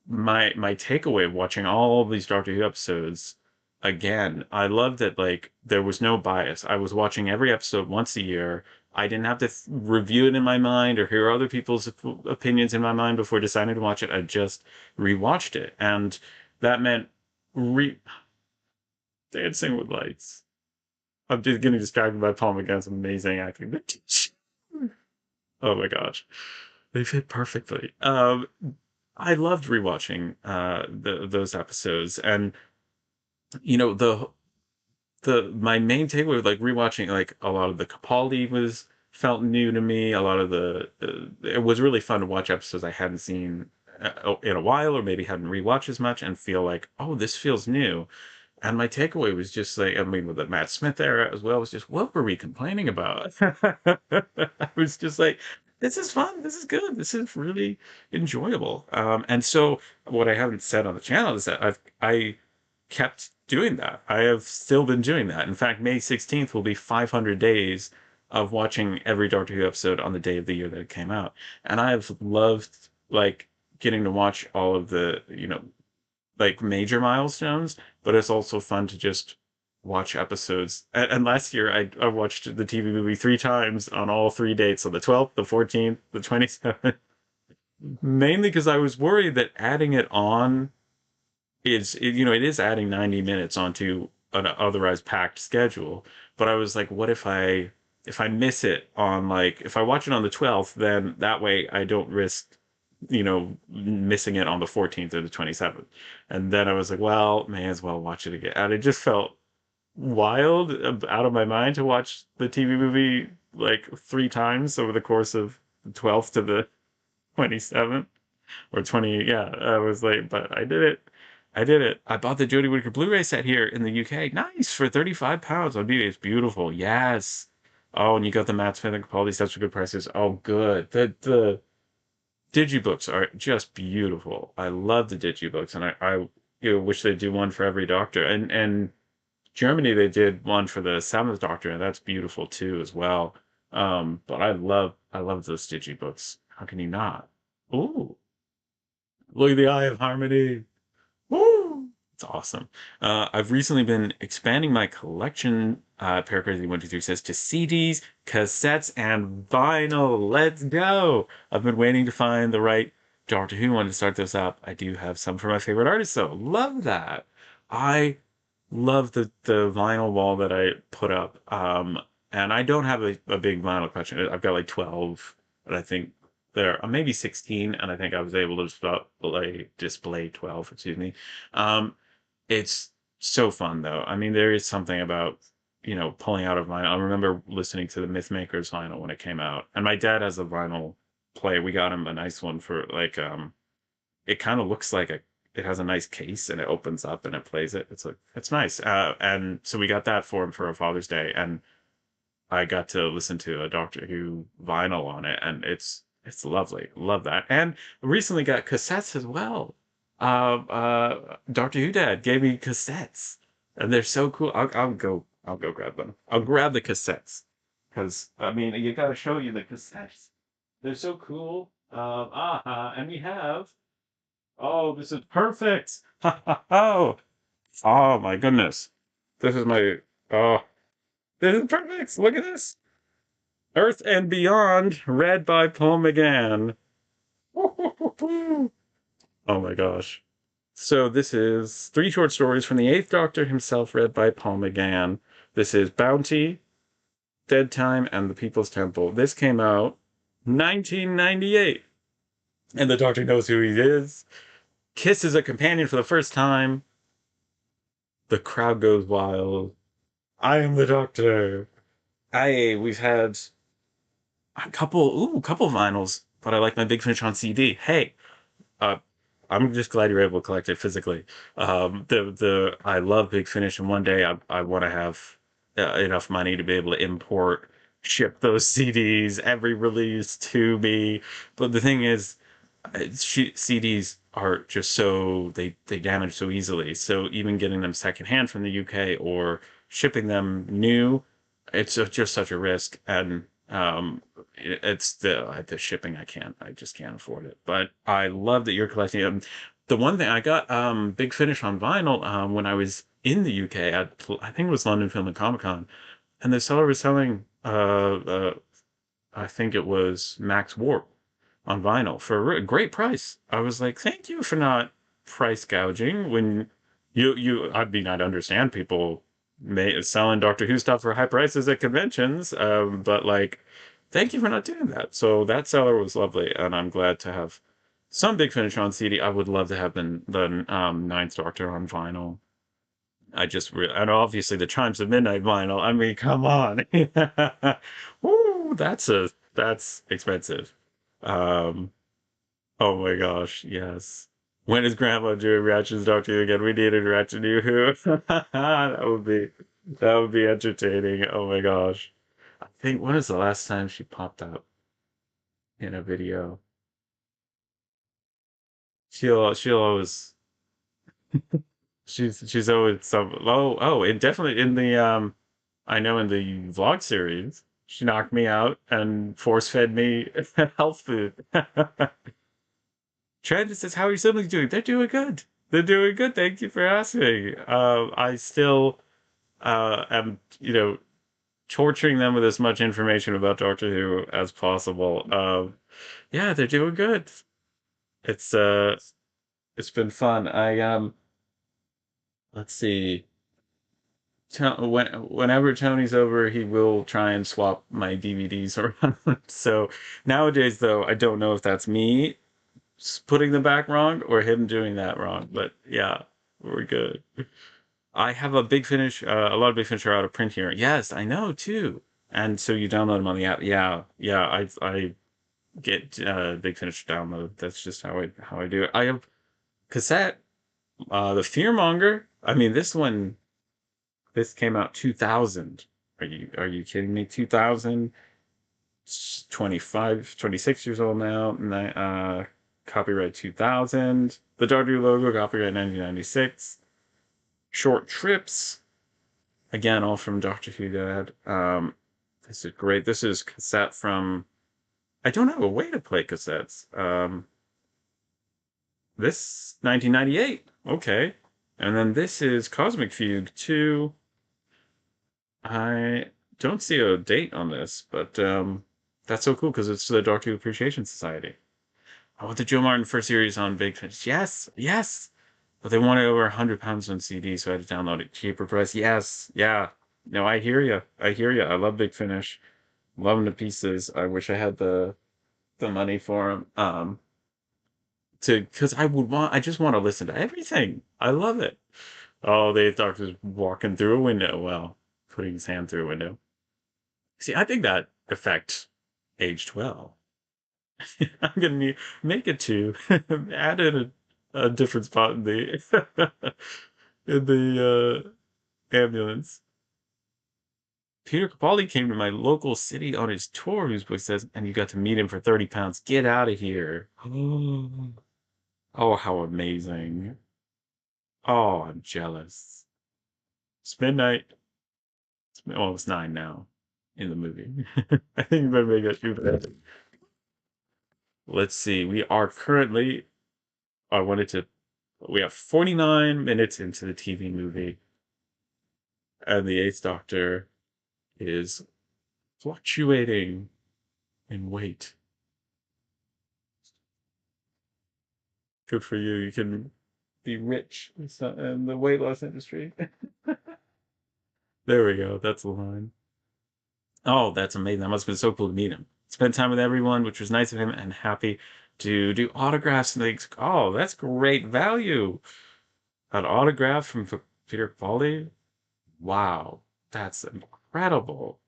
my takeaway of watching all of these Doctor Who episodes again, I love that like there was no bias. I was watching every episode once a year. I didn't have to review it in my mind or hear other people's opinions in my mind before deciding to watch it. I just rewatched it, and that meant re Dancing with Lights. I'm just getting distracted by Paul McGann's amazing acting. Oh my gosh, they fit perfectly. I loved rewatching those episodes, and the my main takeaway with like rewatching like a lot of the Capaldi was felt new to me. A lot of it was really fun to watch episodes I hadn't seen in a while or maybe hadn't rewatched as much and feel like, oh, this feels new. And my takeaway was just like, I mean, with the Matt Smith era as well, was just what were we complaining about? I was just like, this is fun. This is good. This is really enjoyable. And so what I haven't said on the channel is that I kept doing that. I have still been doing that. In fact, May 16th will be 500 days of watching every Doctor Who episode on the day of the year that it came out. And I've loved like getting to watch all of the, like major milestones, but it's also fun to just watch episodes. And last year I watched the TV movie 3 times on all 3 dates, on the 12th, the 14th, the 27th, mainly because I was worried that adding it on it is adding 90 minutes onto an otherwise packed schedule. But I was like, what if I miss it on like if I watch it on the 12th, then that way I don't risk missing it on the 14th or the 27th. And then I was like, well, may as well watch it again. And it just felt wild, out of my mind to watch the TV movie like 3 times over the course of the 12th to the 27th or 20. Yeah, I was like, but I did it. I did it. I bought the Jodie Whittaker Blu-ray set here in the UK. Nice for £35 on eBay. It's beautiful. Yes. Oh, and you got the Matt Smith and Capaldi sets for good prices. Oh, good. The digibooks are just beautiful. I love the digibooks, and I wish they'd do one for every Doctor. And Germany they did one for the Seventh Doctor, and that's beautiful too as well. But I love those digibooks. How can you not? Ooh. Look at the Eye of Harmony. Woo! It's awesome. I've recently been expanding my collection, Paracrazy 123 says, to CDs, cassettes, and vinyl. Let's go! I've been waiting to find the right Doctor Who one to start this up. I do have some for my favorite artists, though. Love that. I love the vinyl wall that I put up. And I don't have a big vinyl collection. I've got like 12, and I think there are maybe 16, and I think I was able to display 12, excuse me. Um, it's so fun though. I mean, there is something about, pulling out of vinyl. I remember listening to the Mythmakers vinyl when it came out, and my dad has a vinyl player. We got him a nice one for like, it kind of looks like it has a nice case and it opens up and it plays it. It's nice. And so we got that for him for a Father's Day, and I got to listen to a Doctor Who vinyl on it, and it's lovely. Love that. And recently got cassettes as well. Doctor Who Dad gave me cassettes, and they're so cool. I'll go grab them. I'll grab the cassettes because I mean you got to show you the cassettes. They're so cool. And we have. Oh, this is perfect. Oh, oh my goodness. This is my. Oh, this is perfect. Look at this. Earth and Beyond, read by Paul McGann. Oh my gosh. So this is three short stories from the Eighth Doctor himself, read by Paul McGann. This is Bounty, Dead Time, and the People's Temple. This came out 1998. And the Doctor knows who he is. Kisses a companion for the first time. The crowd goes wild. I am the Doctor. We've had a couple vinyls, but I like my Big Finish on CD. Hey, uh, I'm just glad you're able to collect it physically. I love Big Finish, and one day I want to have enough money to be able to ship those CDs, every release to me. But the thing is, CDs are just they damage so easily. So even getting them secondhand from the UK or shipping them new, it's just such a risk. And it's the shipping. I just can't afford it. But I love that you're collecting them. The one thing I got Big Finish on vinyl when I was in the UK at I think it was London Film and Comic Con, and the seller was selling I think it was Max Warp on vinyl for a great price. I was like, thank you for not price gouging when I mean, I'd understand people selling Doctor Who stuff for high prices at conventions, but like, thank you for not doing that. So that seller was lovely, and I'm glad to have some Big Finish on CD. I would love to have the Ninth Doctor on vinyl. And obviously the Chimes of Midnight vinyl. I mean, come on. Woo, that's expensive. Um, oh my gosh, yes. When is Grandma doing Ratchet's Doctor again? We need a Ratchet New Who. That would be entertaining. Oh my gosh. I think when was the last time she popped up in a video? She'll always she's always some and definitely in the I know in the vlog series she knocked me out and force fed me health food. Trent says, "How are your siblings doing?" They're doing good. They're doing good. Thank you for asking. I still am, torturing them with as much information about Doctor Who as possible. Yeah, they're doing good. It's it's been fun. Let's see. Whenever Tony's over, he will try and swap my DVDs around. So nowadays, though, I don't know if that's me putting them back wrong or him doing that wrong. But yeah, we're good. I have a lot of Big Finish are out of print here. Yes, I know too. And so you download them on the app. Yeah, yeah. I get Big Finish download. That's just how I do it. I have cassette. The Fearmonger. I mean, this came out 2000. Are you kidding me? 2000, 25, 26 years old now. Copyright 2000. The Doctor Who logo, copyright 1996. Short Trips, again, all from Doctor Who Dad. This is great. This is cassette from. I don't have a way to play cassettes. This 1998. Okay. And then this is Cosmic Fugue 2. I don't see a date on this, but that's so cool because it's the Doctor Who Appreciation Society. I want the Joe Martin first series on Big Finish. Yes, yes. But they wanted over £100 on CD, so I had to download it cheaper price. Yes, yeah. No, I hear you. I hear you. I love Big Finish. Love them to pieces. I wish I had the money for them. To because I just want to listen to everything. I love it. Oh, the Doctor's walking through a window. Well, putting his hand through a window. See, I think that effect aged well. I'm gonna make it two. Add in a different spot in the in the ambulance. Peter Capaldi came to my local city on his tour, whose book says, and you got to meet him for £30. Get out of here. Oh, how amazing. Oh, I'm jealous. It's midnight. Well, it's 9 now in the movie. I think you better make that too. Let's see. We are currently. I wanted to. We have 49 minutes into the TV movie, and the Eighth Doctor is fluctuating in weight. Good for you. You can be rich in the weight loss industry. There we go. That's the line. Oh, that's amazing. That must have been so cool to meet him. Spend time with everyone, which was nice of him, and happy to do autographs and things. Oh, that's great value. An autograph from Peter Capaldi? Wow, that's incredible.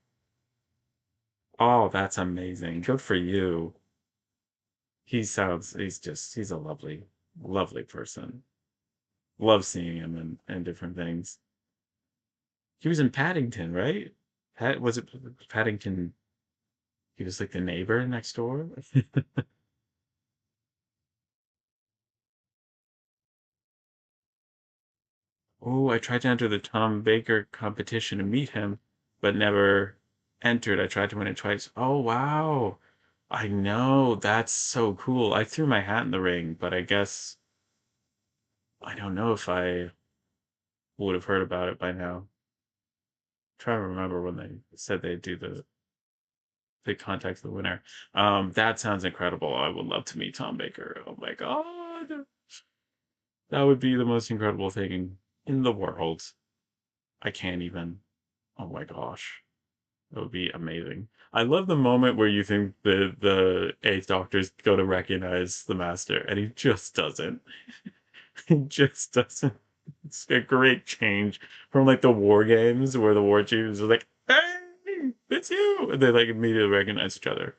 Oh, that's amazing. Good for you. He's a lovely, lovely person. Love seeing him and different things. He was in Paddington, right? Was it Paddington? He was like the neighbor next door. Oh, I tried to enter the Tom Baker competition to meet him, but never entered. I tried to win it twice. Oh, wow. I know. That's so cool. I threw my hat in the ring, but I guess I don't know if I would have heard about it by now. Try to remember when they said they'd do they contact the winner. That sounds incredible. I would love to meet Tom Baker. Oh my God. That would be the most incredible thing in the world. I can't even. Oh my gosh. That would be amazing. I love the moment where you think the Eighth Doctor's going to recognize the Master, and he just doesn't. He just doesn't. It's a great change from like the War Games where the War Chiefs are like, "Hey, it's you," and they like immediately recognize each other.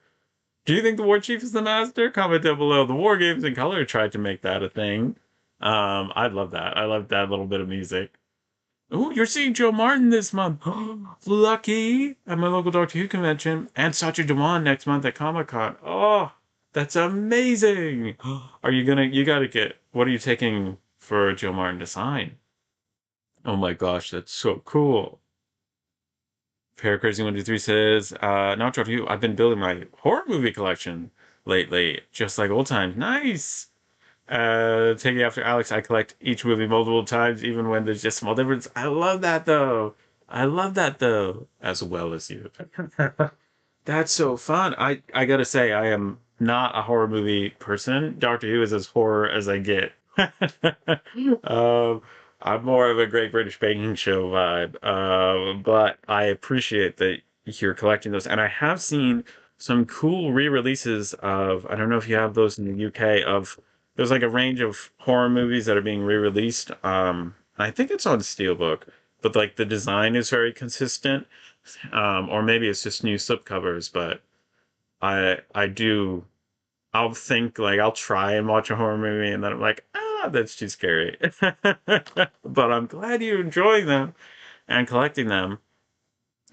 Do you think the War Chief is the Master? Comment down below. The War Games in Color tried to make that a thing. I love that. I love that little bit of music. Oh, you're seeing Joe Martin this month. Lucky at my local Doctor Who convention and Sacha Dhawan next month at Comic Con. Oh, that's amazing. You gotta get, what are you taking for Joe Martin to sign? Oh my gosh, that's so cool. Paracrazy123 says, not Doctor Who, I've been building my horror movie collection lately, just like old times. Nice. Taking after Alex, I collect each movie multiple times, even when there's just small difference. I love that though. I love that though, as well as you. That's so fun. I gotta say, I am not a horror movie person. Doctor Who is as horror as I get. um, I'm more of a Great British Baking Show vibe. But I appreciate that you're collecting those, and I have seen some cool re-releases of. I don't know if you have those in the UK. Of there's like a range of horror movies that are being re-released. I think it's on Steelbook, but like the design is very consistent. Or maybe it's just new slipcovers, but I do I'll think like I'll try and watch a horror movie and then I'm like, that's too scary. But I'm glad you're enjoying them and collecting them.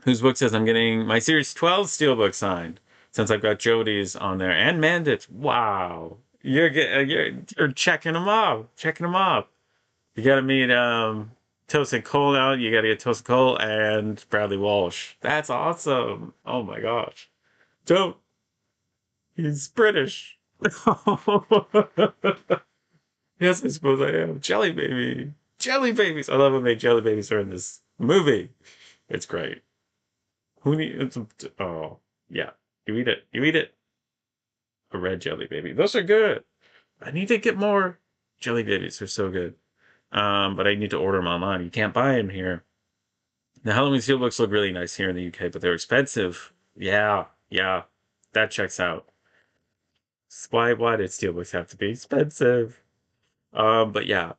Whose book says I'm getting my Series 12 Steelbook signed since I've got Jodie's on there and Mandich. Wow. You're checking them off. Checking them off. You gotta meet Tosin Cole now. You gotta get Tosin Cole and Bradley Walsh. That's awesome. Oh my gosh. Don't. He's British. Yes, I suppose I am. Jelly baby. Jelly babies. I love when they jelly babies are in this movie. It's great. Who needs? Oh, yeah. You eat it. You eat it. A red jelly baby. Those are good. I need to get more jelly babies. They're so good. But I need to order them online. You can't buy them here. The Halloween steelbooks look really nice here in the UK, but they're expensive. Yeah, yeah, that checks out. Why did steelbooks have to be expensive? But yeah,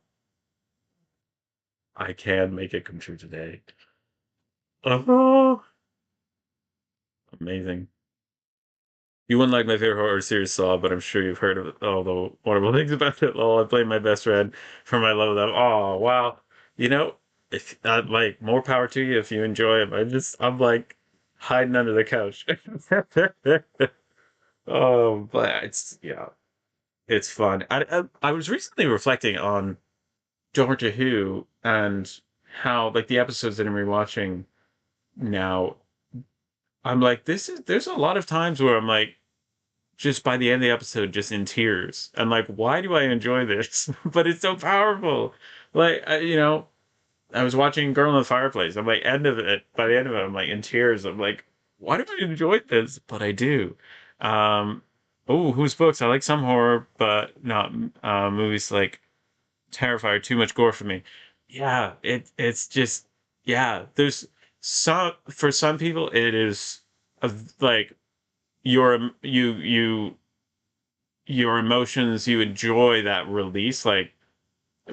I can make it come true today. Oh, amazing. You wouldn't like my favorite horror series, Saw, but I'm sure you've heard of all the wonderful things about it. Oh, I blame my best friend for my love of them. Oh, wow. You know, if like more power to you if you enjoy them. I'm like hiding under the couch. Oh, but it's yeah, it's fun. I was recently reflecting on Doctor Who and how like the episodes that I'm rewatching now. I'm like, there's a lot of times where I'm like just by the end of the episode just in tears. I'm like, why do I enjoy this? But it's so powerful. Like I was watching Girl in the Fireplace. I'm like, end of it. By the end of it, I'm like in tears. I'm like, why do I enjoy this? But I do. Um, oh, whose books? I like some horror, but not movies like Terrifier. Too much gore for me. Yeah, it's just yeah. There's some for some people it is a, like your emotions. You enjoy that release like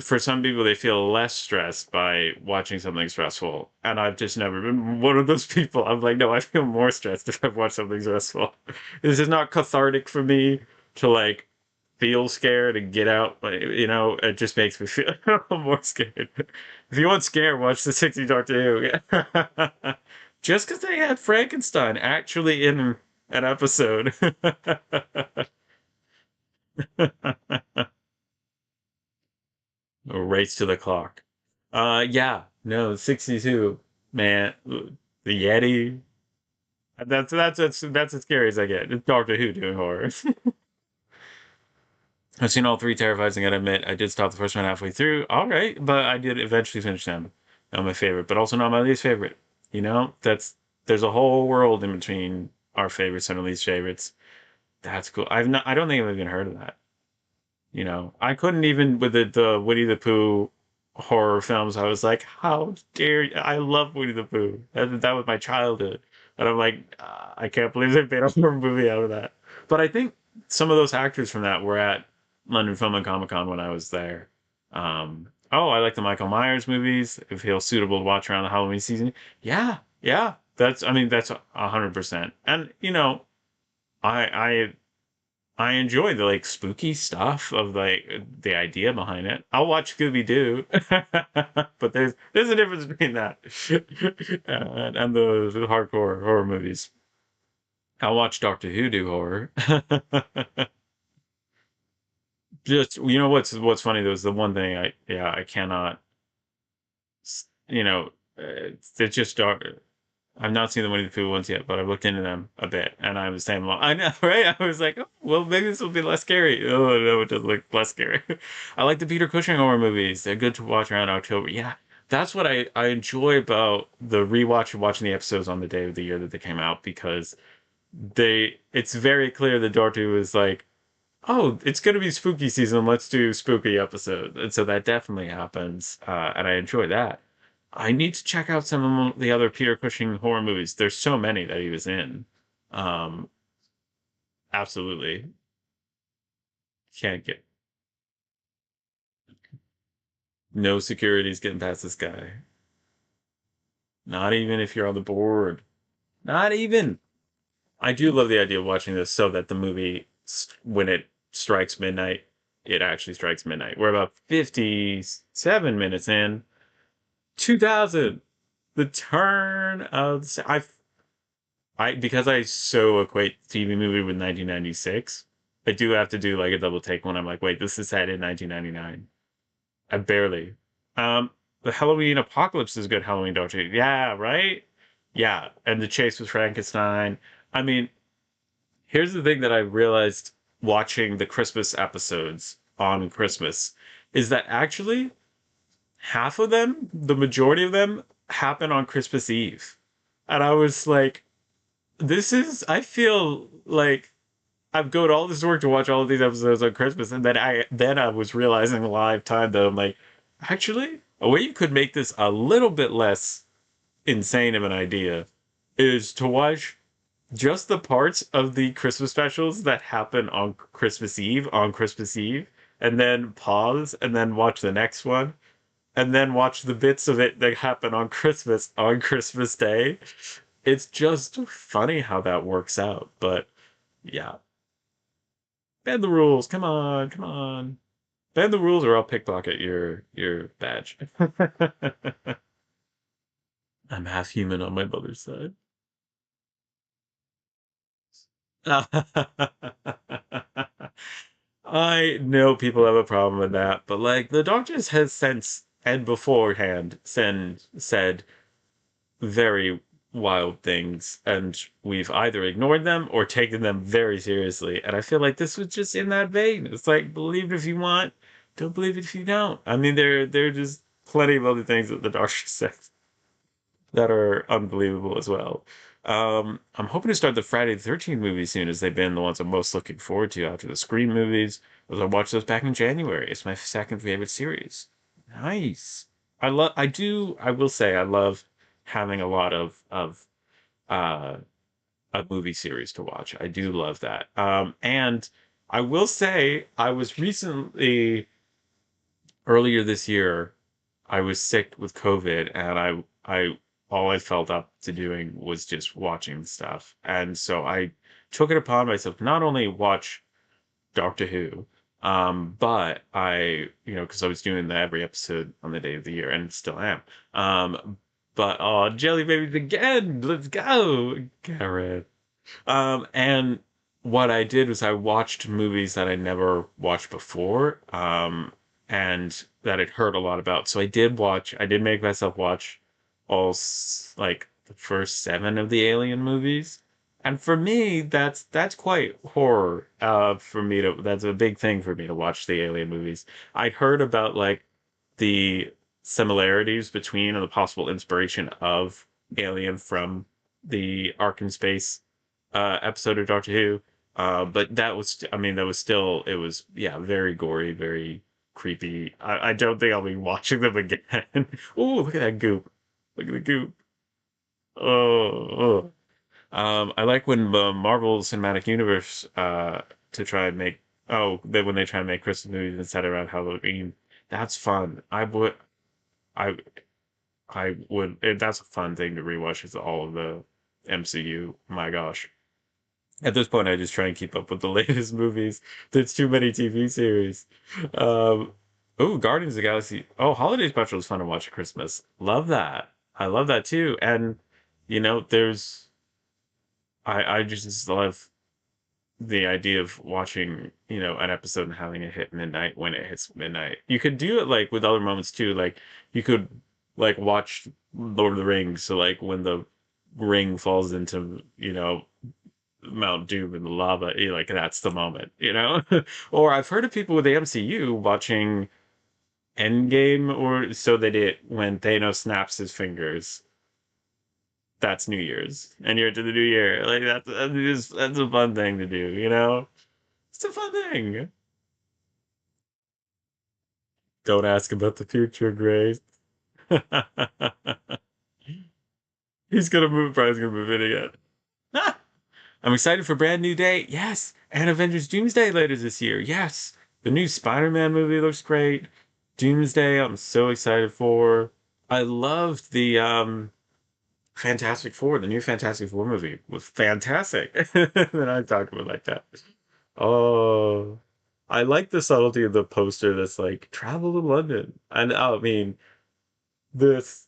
for some people they feel less stressed by watching something stressful, and I've just never been one of those people. I'm like, no, I feel more stressed if I've watched something stressful. This is not cathartic for me to like feel scared and get out, but it just makes me feel more scared. If you want scare, watch the 60 Doctor Who. Just because they had Frankenstein actually in an episode. A race to the clock. Yeah, no, 62, man. The Yeti. That's as scary as I get. It's Doctor Who doing horror. I've seen all three Terrifies, and I gotta admit, I did stop the first one halfway through. All right, but I did eventually finish them. Not my favorite, but also not my least favorite. There's a whole world in between our favorites and our least favorites. That's cool. I don't think I've even heard of that. I couldn't even with the Winnie the Pooh horror films. I was like, how dare you? I love Winnie the Pooh. That was my childhood, and I'm like, I can't believe they made a horror movie out of that. But I think some of those actors from that were at London Film and Comic Con when I was there. Oh, I like the Michael Myers movies. If he'll suitable to watch around the Halloween season, yeah, yeah. I mean, that's 100%. And I I enjoy the like spooky stuff of like the idea behind it. I'll watch Scooby Doo, but there's a difference between that and the hardcore horror movies. I'll watch Doctor Who do horror. Just what's funny though is the one thing I cannot you know it's just dark. I've not seen the Winnie the Pooh ones yet, but I've looked into them a bit, and I was saying, well, I know, right? I was like, oh, well, maybe this will be less scary. Oh, no, it does look less scary. I like the Peter Cushing horror movies. They're good to watch around October. Yeah, that's what I enjoy about the rewatch of watching the episodes on the day of the year that they came out, because it's very clear that Doctor Who is like, oh, it's going to be spooky season. Let's do spooky episodes. And so that definitely happens. And I enjoy that. I need to check out some of the other Peter Cushing horror movies. There's so many that he was in. Um, Absolutely. Can't get no securities getting past this guy. Not even if you're on the board. Not even. I do love the idea of watching this so that the movie, when it strikes midnight, it actually strikes midnight. We're about 57 minutes in. 2000, the turn of I because I so equate TV movie with 1996. I do have to do like a double take when I'm like, wait, this is set in 1999. I barely. The Halloween Apocalypse is good. Halloween Doctor. Yeah, right. Yeah, and the chase with Frankenstein. I mean, here's the thing that I realized watching the Christmas episodes on Christmas. is that actually half of them, the majority of them, happen on Christmas Eve. And I was like, this is, I feel like I'm going all this work to watch all of these episodes on Christmas, and then I was realizing live time that I'm like, actually, a way you could make this a little bit less insane of an idea is to watch just the parts of the Christmas specials that happen on Christmas Eve, and then pause and then watch the next one, and then watch the bits of it that happen on Christmas Day. It's just funny how that works out. But yeah, bend the rules. Come on, come on. Bend the rules or I'll pickpocket your badge. I'm half human on my mother's side. I know people have a problem with that, but like the doctors has since and beforehand said very wild things, and we've either ignored them or taken them very seriously. And I feel like this was just in that vein. It's like believe it if you want, don't believe it if you don't. I mean, there are just plenty of other things that the doctor said that are unbelievable as well. I'm hoping to start the Friday the 13th movies soon, as they've been the ones I'm most looking forward to after the Scream movies. As I watched those back in January. It's my second favorite series. Nice. I will say I love having a lot of uh a movie series to watch. I do love that. And I will say I was recently earlier this year, I was sick with COVID, and I all I felt up to doing was just watching stuff. And so I took it upon myself to not only watch Doctor Who, but because I was doing the every episode on the day of the year and still am. But oh, Jelly Babies again! Let's go, Garrett. And what I did was I watched movies that I never watched before, and that I'd heard a lot about. So I did make myself watch like the first seven of the Alien movies. And for me, that's quite horror. That's a big thing for me to watch the Alien movies. I'd heard about like the similarities between and the possible inspiration of Alien from the Ark in Space episode of Doctor Who. But that was still, it was, yeah, very gory, very creepy. I don't think I'll be watching them again. Oh, look at that goop. Look at the goop. Oh, oh. I like when the Marvel Cinematic Universe, to try and make, when they try and make Christmas movies and set around Halloween. That's fun. I, that's a fun thing to rewatch is all of the MCU. My gosh. At this point, I just try and keep up with the latest movies. There's too many TV series. Um, Guardians of the Galaxy. Oh, Holiday Special is fun to watch at Christmas. Love that. I love that too. And there's I just love the idea of watching an episode and having it hit midnight when it hits midnight. You could do it like with other moments too. Like you could like watch Lord of the Rings. So like when the ring falls into Mount Doom and the lava, like that's the moment. Or I've heard of people with the MCU watching Endgame, or so they did when Thanos snaps his fingers. That's New Year's, and you're to the New Year. Like that's a fun thing to do. It's a fun thing. Don't ask about the future, Grace. He's gonna move. Probably gonna move in again. I'm excited for Brand New Day. Yes. And Avengers Doomsday later this year. Yes. The new Spider-Man movie looks great. Doomsday, I'm so excited for. I loved the Fantastic Four, the new Fantastic Four movie was fantastic. Then I talk about it like that. Oh, I like the subtlety of the poster that's like travel to London. And I mean, this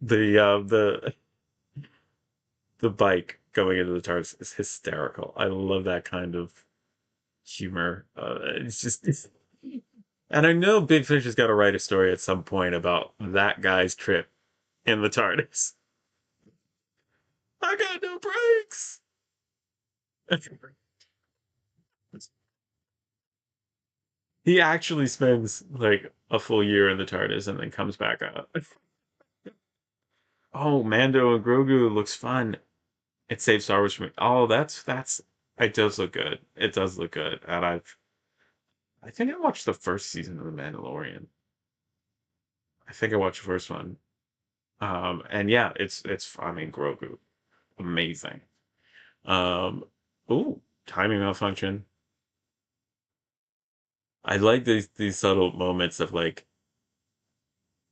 the bike going into the TARDIS is hysterical. I love that kind of humor. And I know Big Fish has got to write a story at some point about that guy's trip in the TARDIS. I got no brakes. He actually spends like a full year in the TARDIS and then comes back out. Oh, Mando and Grogu looks fun. It saves Star Wars from me. Oh, that's it does look good. It does look good. And I think I watched the first season of The Mandalorian. I think I watched the first one. And yeah, it's I mean Grogu, amazing. Um, ooh, timing malfunction. I like these subtle moments of like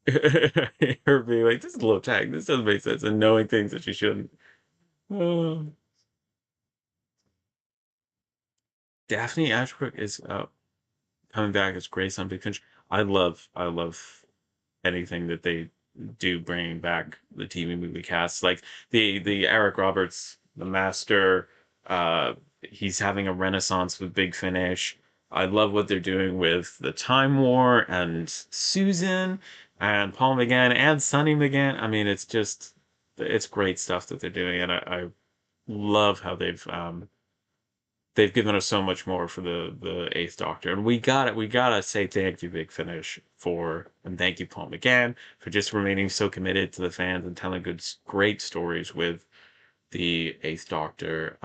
her being like, this is a little tag, this doesn't make sense, and knowing things that she shouldn't. Oh. Daphne Ashbrook is coming back as Grace on Big Finish. I love anything that they do bringing back the TV movie cast. Like the Eric Roberts, the Master, uh, he's having a renaissance with Big Finish. I love what they're doing with the Time War and Susan and Paul McGann and Sonny McGann. I mean, it's great stuff that they're doing, and I love how they've given us so much more for the Eighth Doctor, and we gotta say thank you, Big Finish, for and thank you, Paul McGann, for just remaining so committed to the fans and telling great stories with the Eighth Doctor.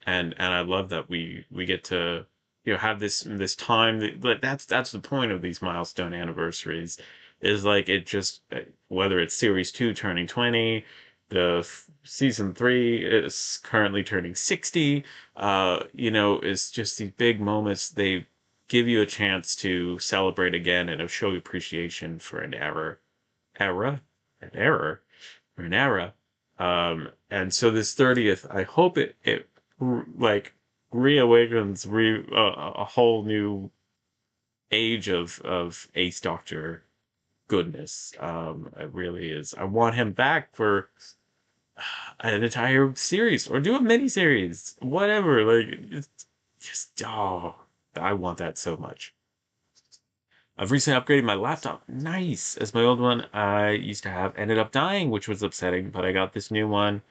And I love that we get to have this time that's the point of these milestone anniversaries is like it just whether it's series 2 turning 20, season 3 is currently turning 60, is just these big moments. They give you a chance to celebrate again and show appreciation for era an error or an era. And so this 30th, I hope it like reawakens a whole new age of Ace Doctor goodness. It really is. I want him back for an entire series or do a mini series, whatever. Like just oh, I want that so much. I've recently upgraded my laptop. Nice. As my old one I used to have ended up dying, which was upsetting, but I got this new one.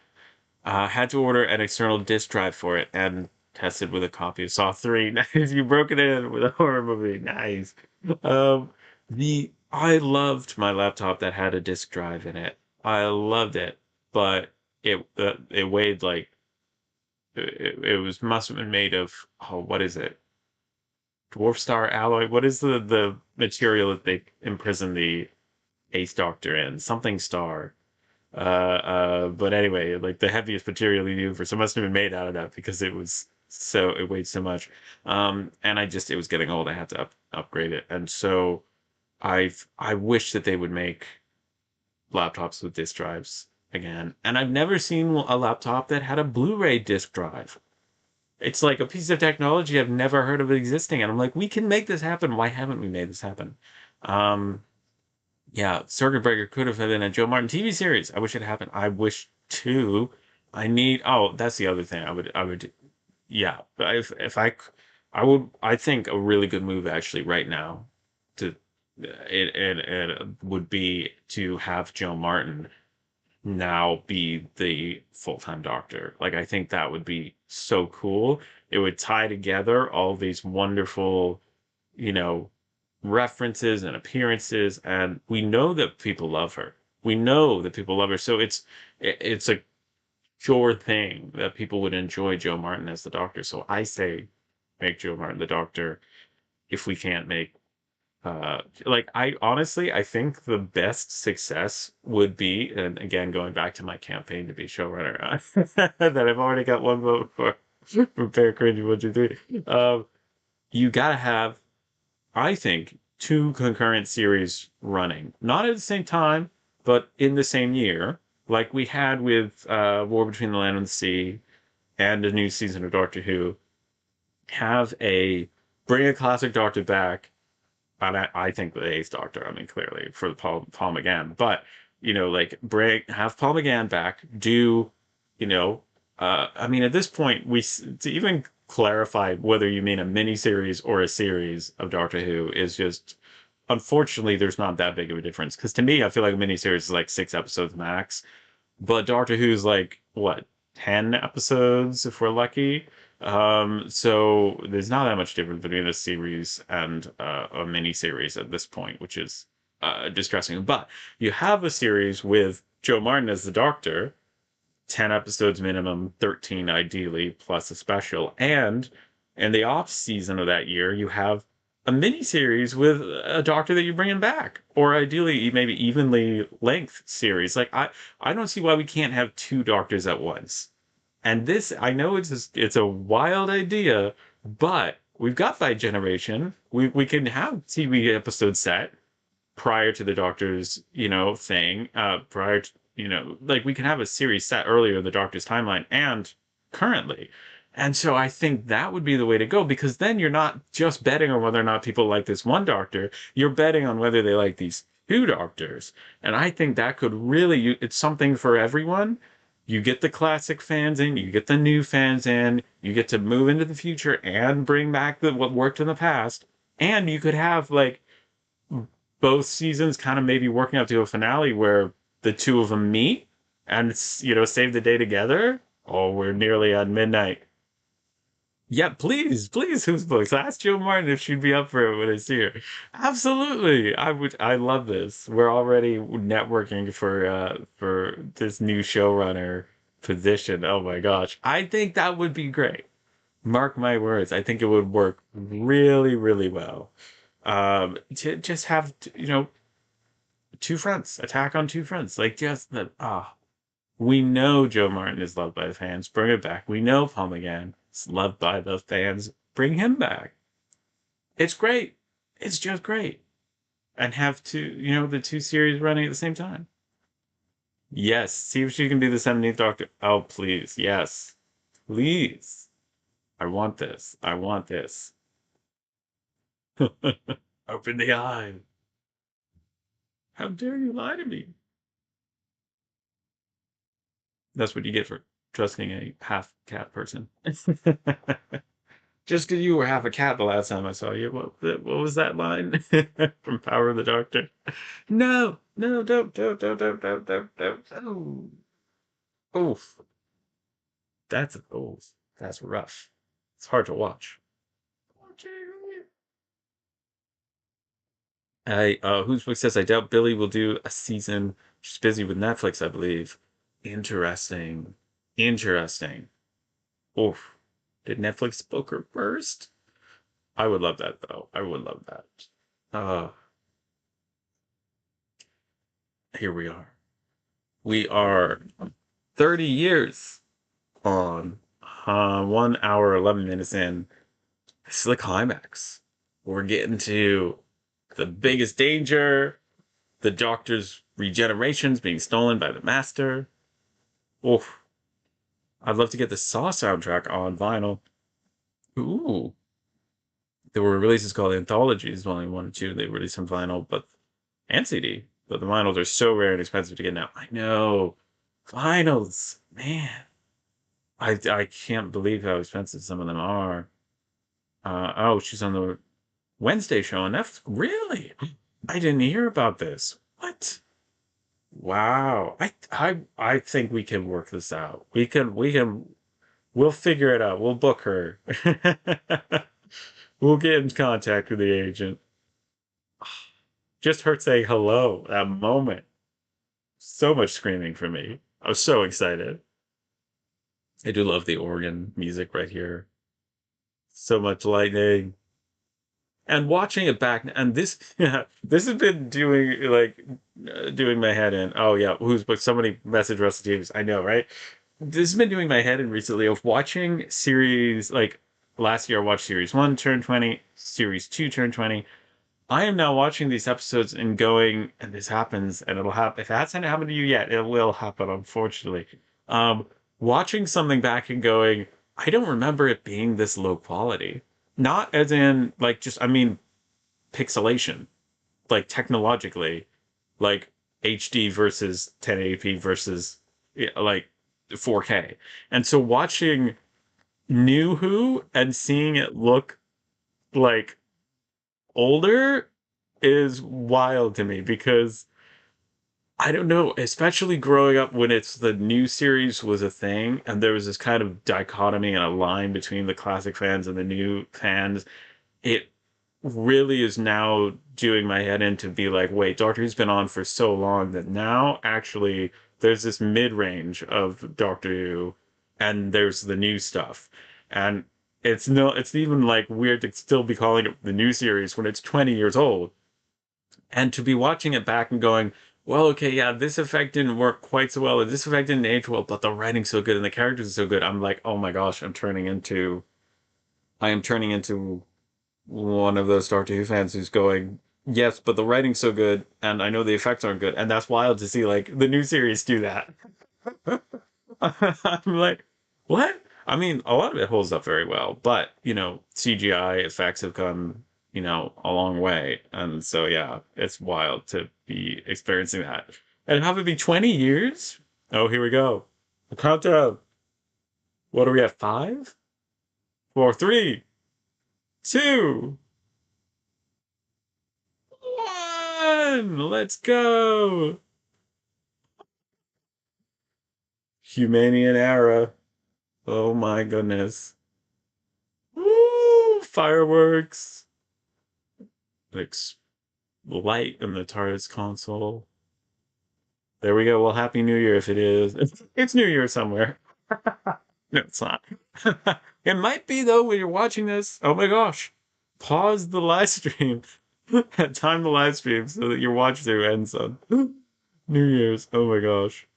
Had to order an external disk drive for it and tested with a copy of Saw 3. Nice. You broke it in with a horror movie. Nice. Um, I loved my laptop that had a disk drive in it. I loved it, but it weighed like it was must have been made of what is it? Dwarf Star alloy. What is the material that they imprison the Ace Doctor in? Something star. But anyway, like the heaviest material you use for so must have been made out of that because it weighed so much. And it was getting old. I had to upgrade it, and so I wish that they would make laptops with disk drives again. And I've never seen a laptop that had a Blu-ray disk drive. It's like a piece of technology I've never heard of existing, and I'm like, we can make this happen. Why haven't we made this happen? Um, yeah, Circuit Breaker could have been a Joe Martin TV series. I wish it happened. I wish too. Oh, that's the other thing. Yeah. But I would, I think a really good move actually right now to, it would be to have Joe Martin now be the full-time doctor. Like, I think that would be so cool. It would tie together all these wonderful, you know, references and appearances, and we know that people love her. We know that people love her, so it's a sure thing that people would enjoy Joe Martin as the Doctor. So I say, make Joe Martin the Doctor if we can't make. I honestly, I think the best success would be, and again, going back to my campaign to be showrunner, that I've already got one vote for Prepare Cringy 1, 2, 3. You gotta have I think, two concurrent series running. Not at the same time, but in the same year, like we had with War Between the Land and the Sea and a new season of Doctor Who. Have a bring a classic Doctor back. And I think the Eighth Doctor, I mean, clearly for Paul McGann, but like have Paul McGann back. You know, I mean, at this point, to even clarify whether you mean a mini series or a series of Doctor Who is just unfortunately there's not that big of a difference. Because to me, I feel like a mini series is like 6 episodes max, but Doctor Who's like what 10 episodes if we're lucky. So there's not that much difference between a series and a mini series at this point, which is distressing. But you have a series with Joe Martin as the Doctor, 10 episodes minimum, 13 ideally, plus a special. And in the off season of that year, you have a mini series with a Doctor that you're bringing back, or ideally maybe evenly length series. Like I don't see why we can't have two Doctors at once. And this, I know it's a wild idea, but we've got that generation. We can have TV episodes set prior to the Doctor's, thing. Prior to, like we can have a series set earlier in the Doctor's timeline and currently. And so I think that would be the way to go because then you're not just betting on whether or not people like this one Doctor. You're betting on whether they like these two Doctors. And I think that could really, it's something for everyone. You get the classic fans in, you get the new fans in, you get to move into the future and bring back what worked in the past. And you could have like both seasons kind of maybe working up to a finale where the two of them meet and save the day together. Oh, we're nearly at midnight. Yeah, please, please, who's books? Ask Joe Martin if she'd be up for it when I see her. Absolutely, I would. I love this. We're already networking for this new showrunner position. Oh my gosh, I think that would be great. Mark my words. I think it would work really, really well. To just have two fronts, attack on two fronts, like just that. We know Joe Martin is loved by the fans. Bring it back. We know Paul McGann is loved by the fans. Bring him back. It's great. It's just great. And have the two series running at the same time. Yes. See if she can do the 17th Doctor. Oh, please. Yes. Please. I want this. I want this. Open the eye. How dare you lie to me? That's what you get for trusting a half cat person. Just because you were half a cat the last time I saw you. What was that line from Power of the Doctor? No, no, don't. Oof. That's rough. It's hard to watch. Whose book says I doubt Billy will do a season. She's busy with Netflix, I believe. Interesting. Interesting. Oof. Did Netflix book her first? I would love that though. I would love that. Uh, Here we are. We are 30 years on 1 hour, 11 minutes in. This is the climax. We're getting to the biggest danger. The Doctor's regenerations being stolen by the Master. Oof. I'd love to get the Saw soundtrack on vinyl. Ooh. There were releases called Anthologies, Volume 1 and 2. They released on vinyl, and CD. But the vinyls are so rare and expensive to get now. I know. Vinyls. Man. I can't believe how expensive some of them are. Oh, she's on the Wednesday show on Netflix. Really? I didn't hear about this. What? Wow. I think we can work this out. We'll figure it out. We'll book her. We'll get in contact with the agent. Just her saying hello, that moment. So much screaming for me. I was so excited. I do love the organ music right here. So much lightning. And watching it back, and this, yeah, this has been doing my head in. Oh yeah, who's booked? Somebody messaged Russell James. I know, right? This has been doing my head in recently of watching series like last year. I watched series one turn 20, series two turn 20. I am now watching these episodes and going, and this happens, and it'll happen. If it hasn't happened to you yet, it will happen, unfortunately. Um, Watching something back and going, I don't remember it being this low quality. Not as in, like, just, I mean, pixelation, like, technologically, like, HD versus 1080p versus, like, 4K. And so watching New Who and seeing it look like older is wild to me because I don't know, especially growing up when it's the new series was a thing, and there was this kind of dichotomy and a line between the classic fans and the new fans. It really is now doing my head in to be like, wait, Doctor Who's been on for so long that now actually there's this mid range of Doctor Who, and there's the new stuff, and it's even like weird to still be calling it the new series when it's 20 years old, and to be watching it back and going, well, okay, yeah, this effect didn't work quite so well, and this effect didn't age well, but the writing's so good and the characters are so good. I'm like, oh my gosh, I am turning into one of those Doctor Who fans who's going, yes, but the writing's so good, and I know the effects aren't good, and that's wild to see like the new series do that. I'm like, what? I mean, a lot of it holds up very well, but CGI effects have come, a long way, and so yeah, it's wild to be experiencing that. And have it be 20 years? Oh, here we go. The countdown. What are we at? Five, four, three, two, one. Let's go. Humanian era. Oh my goodness. Woo! Fireworks. Like light in the TARDIS console. There we go. Well, Happy New Year if it is. It's New Year somewhere. No, it's not. It might be though when you're watching this. Oh my gosh. Pause the live stream. Time the live stream so that your watch through ends on New Year's. Oh my gosh.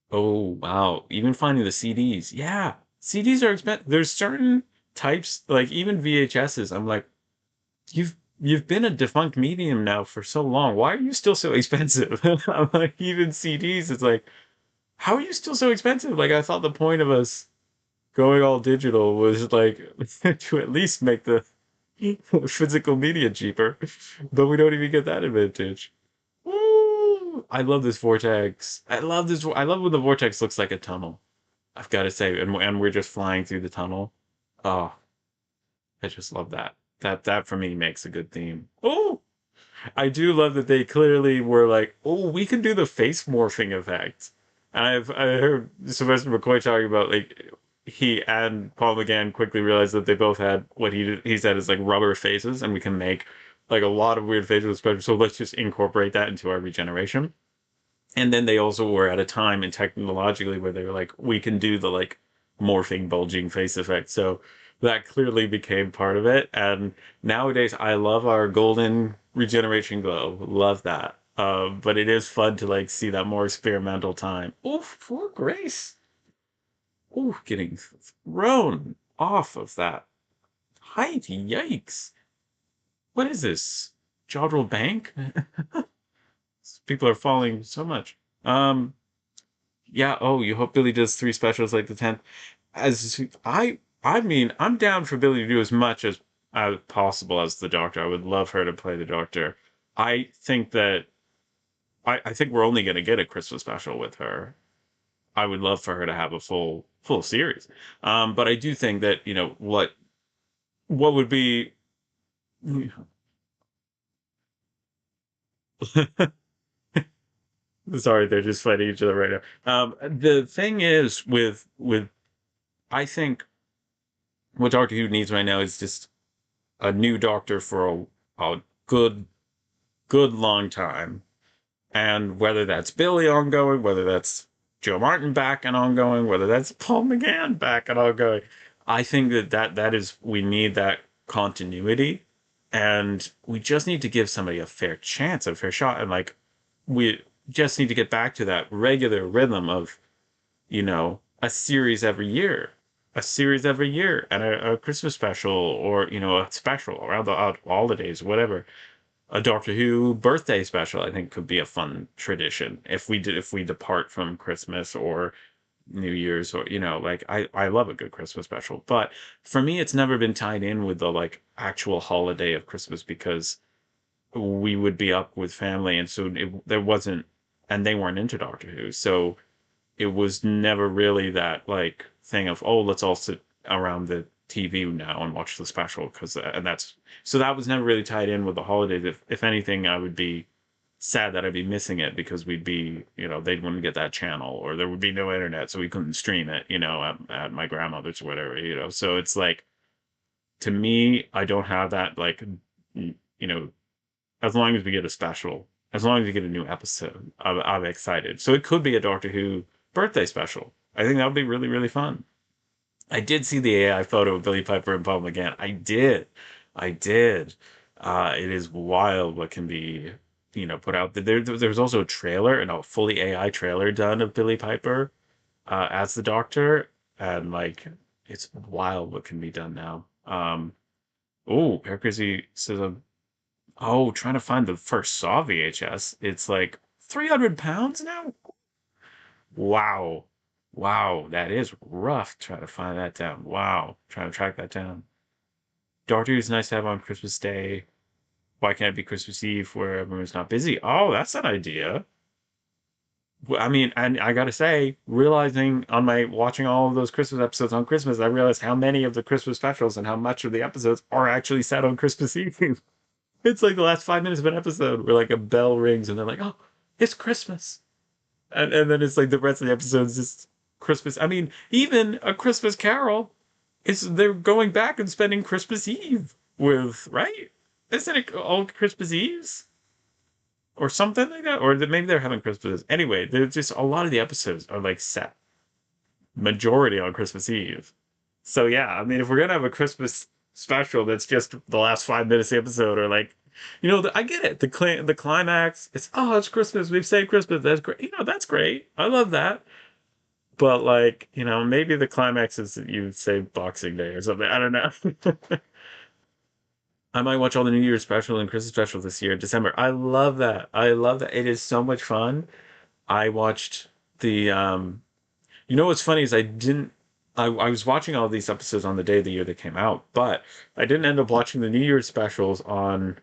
Oh wow. Even finding the CDs. Yeah. CDs are expensive. There's certain types, like even VHSs. I'm like, you've been a defunct medium now for so long. Why are you still so expensive? I'm like, even CDs, it's like, how are you still so expensive? Like I thought the point of us going all digital was like to at least make the physical media cheaper, but we don't even get that advantage. Woo! I love this vortex. I love this. I love when the vortex looks like a tunnel. I've got to say, and we're just flying through the tunnel. Oh, I just love that. That for me makes a good theme. Oh, I do love that they clearly were like, oh, we can do the face morphing effect. And I heard Sylvester McCoy talking about like he and Paul McGann quickly realized that they both had what he said is like rubber faces, and we can make like a lot of weird facial expressions. So let's just incorporate that into our regeneration. And then they also were at a time and technologically where they were like, we can do the like morphing, bulging face effect. So that clearly became part of it. And nowadays, I love our golden regeneration glow. Love that. But it is fun to like see that more experimental time. Oof, poor Grace. Oof, getting thrown off of that height. Yikes. What is this? Jodrell Bank? People are falling so much. Um, Yeah, oh, you hope Billy does three specials like the 10th. As I mean, I'm down for Billy to do as much as possible as the Doctor. I would love her to play the Doctor. I think that I think we're only gonna get a Christmas special with her. I would love for her to have a full series. But I do think that, what would be sorry, they're just fighting each other right now. The thing is with I think what Doctor Who needs right now is just a new doctor for a good long time. And whether that's Billy ongoing, whether that's Joe Martin back and ongoing, whether that's Paul McGann back and ongoing, I think that is we need that continuity, and we just need to give somebody a fair chance, a fair shot, and like we just need to get back to that regular rhythm of a series every year, and a Christmas special, or a special around the holidays, whatever. A Doctor Who birthday special, I think, could be a fun tradition if we depart from Christmas or New Year's, or like I love a good Christmas special, but for me, it's never been tied in with the like actual holiday of Christmas because we would be up with family, and so there wasn't, and they weren't into Doctor Who, so it was never really that like thing of, oh, let's all sit around the TV now and watch the special, because and that's so that was never really tied in with the holidays. If anything, I would be sad that I'd be missing it because we'd be, they wouldn't get that channel or there would be no internet, so we couldn't stream it, at my grandmother's or whatever. So it's like, to me, I don't have that, like, you know, as long as we get a special, as long as we get a new episode, I'm excited. So it could be a Doctor Who birthday special. I think that would be really, really fun. I did see the AI photo of Billy Piper and Paul McGann. I did. I did. It is wild what can be, put out. There's also a trailer, and a fully AI trailer done of Billy Piper as the Doctor, and like it's wild what can be done now. Oh, Eric Rizzi says, trying to find the first Saw VHS. It's like 300 pounds now. Wow. Wow, that is rough trying to find that down. Wow, trying to track that down. Doctor Who's nice to have on Christmas Day. Why can't it be Christmas Eve where everyone's not busy? Oh, that's an idea. Well, I mean, and I gotta say, realizing on my watching all of those Christmas episodes on Christmas, I realized how many of the Christmas specials and how much of the episodes are actually set on Christmas Eve. It's like the last 5 minutes of an episode where like a bell rings and they're like, oh, it's Christmas. And then it's like the rest of the episodes just Christmas. I mean, even A Christmas Carol, they're going back and spending Christmas Eve with, right? Isn't it all Christmas Eves or something like that? Or maybe they're having Christmas. Anyway, there's just a lot of the episodes are like set majority on Christmas Eve. So yeah, I mean, if we're gonna have a Christmas special that's just the last 5 minutes of the episode, or like, I get it. The climax. It's Christmas. We've saved Christmas. That's great. That's great. I love that. But like, maybe the climax is that you say Boxing Day or something. I don't know. I might watch all the New Year's special and Christmas special this year in December. I love that. I love that. It is so much fun. I watched the what's funny is I was watching all these episodes on the day of the year they came out, but I didn't end up watching the New Year's specials on.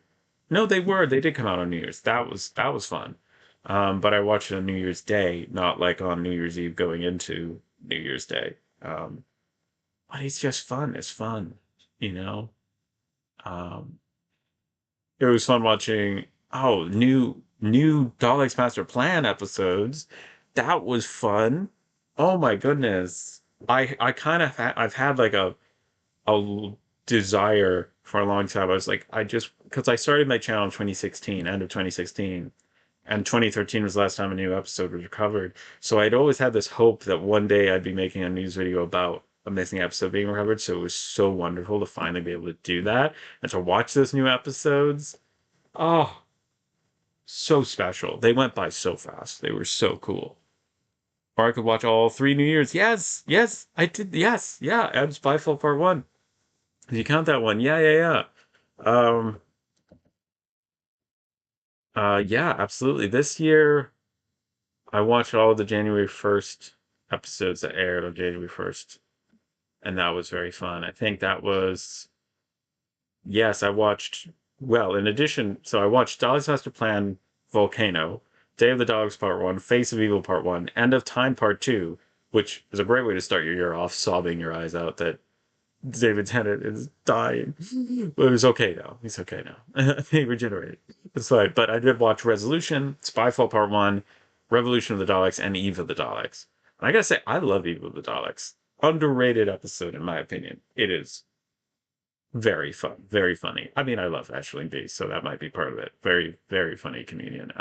No, they did come out on New Year's. That was fun. But I watched it on New Year's Day, not like on New Year's Eve going into New Year's Day. But it's just fun. It's fun, you know. Um, it was fun watching new Daleks Master Plan episodes. That was fun. Oh my goodness. I kind of I've had like a desire for a long time. I was like, I just because I started my channel in 2016, end of 2016, and 2013 was the last time a new episode was recovered. So I'd always had this hope that one day I'd be making a news video about a missing episode being recovered. So it was so wonderful to finally be able to do that and to watch those new episodes. Oh, so special. They went by so fast. They were so cool. Or I could watch all three New Year's. Yes, yes, I did. Yes, yeah. And Spyfall Part One. If you count that one, yeah, yeah, yeah. Yeah, absolutely. This year, I watched all the January 1st episodes that aired on January 1st, and that was very fun. I think that was, yes, I watched, well, in addition, so I watched Dolly's Master Plan Volcano, Day of the Dogs Part 1, Face of Evil Part 1, End of Time Part 2, which is a great way to start your year off, sobbing your eyes out that David Tennant is dying. But he's okay now. He's okay now. He regenerated. It's fine. But I did watch Resolution, Spyfall Part 1, Revolution of the Daleks, and Eve of the Daleks. And I gotta say, I love Eve of the Daleks. Underrated episode, in my opinion. It is very fun, very funny. I mean, I love Ashling B, so that might be part of it. Very, very funny comedian.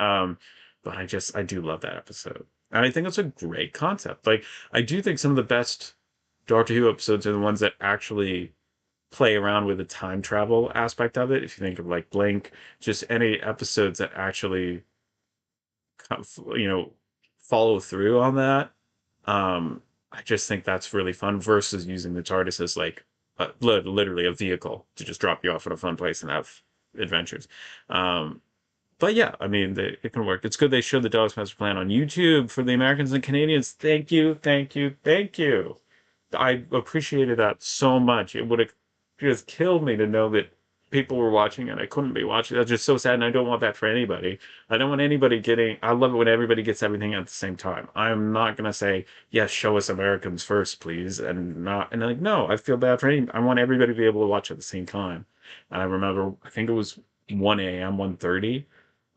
But I do love that episode. And I think it's a great concept. Like, I do think some of the best Doctor Who episodes are the ones that actually play around with the time travel aspect of it. If you think of like Blink, just any episodes that actually, you know, follow through on that. I just think that's really fun versus using the TARDIS as like literally a vehicle to just drop you off at a fun place and have adventures. Um, but yeah, I mean, it can work. It's good they showed the Dogs Master Plan on YouTube for the Americans and Canadians. Thank you, thank you, thank you. I appreciated that so much. It would have just killed me to know that people were watching and I couldn't be watching. That's just so sad, and I don't want that for anybody. I don't want anybody getting. I love it when everybody gets everything at the same time. I'm not gonna say yes, show us Americans first, please, and not and like no. I feel bad for any. I want everybody to be able to watch at the same time. And I remember, I think it was 1 a.m., 1:30.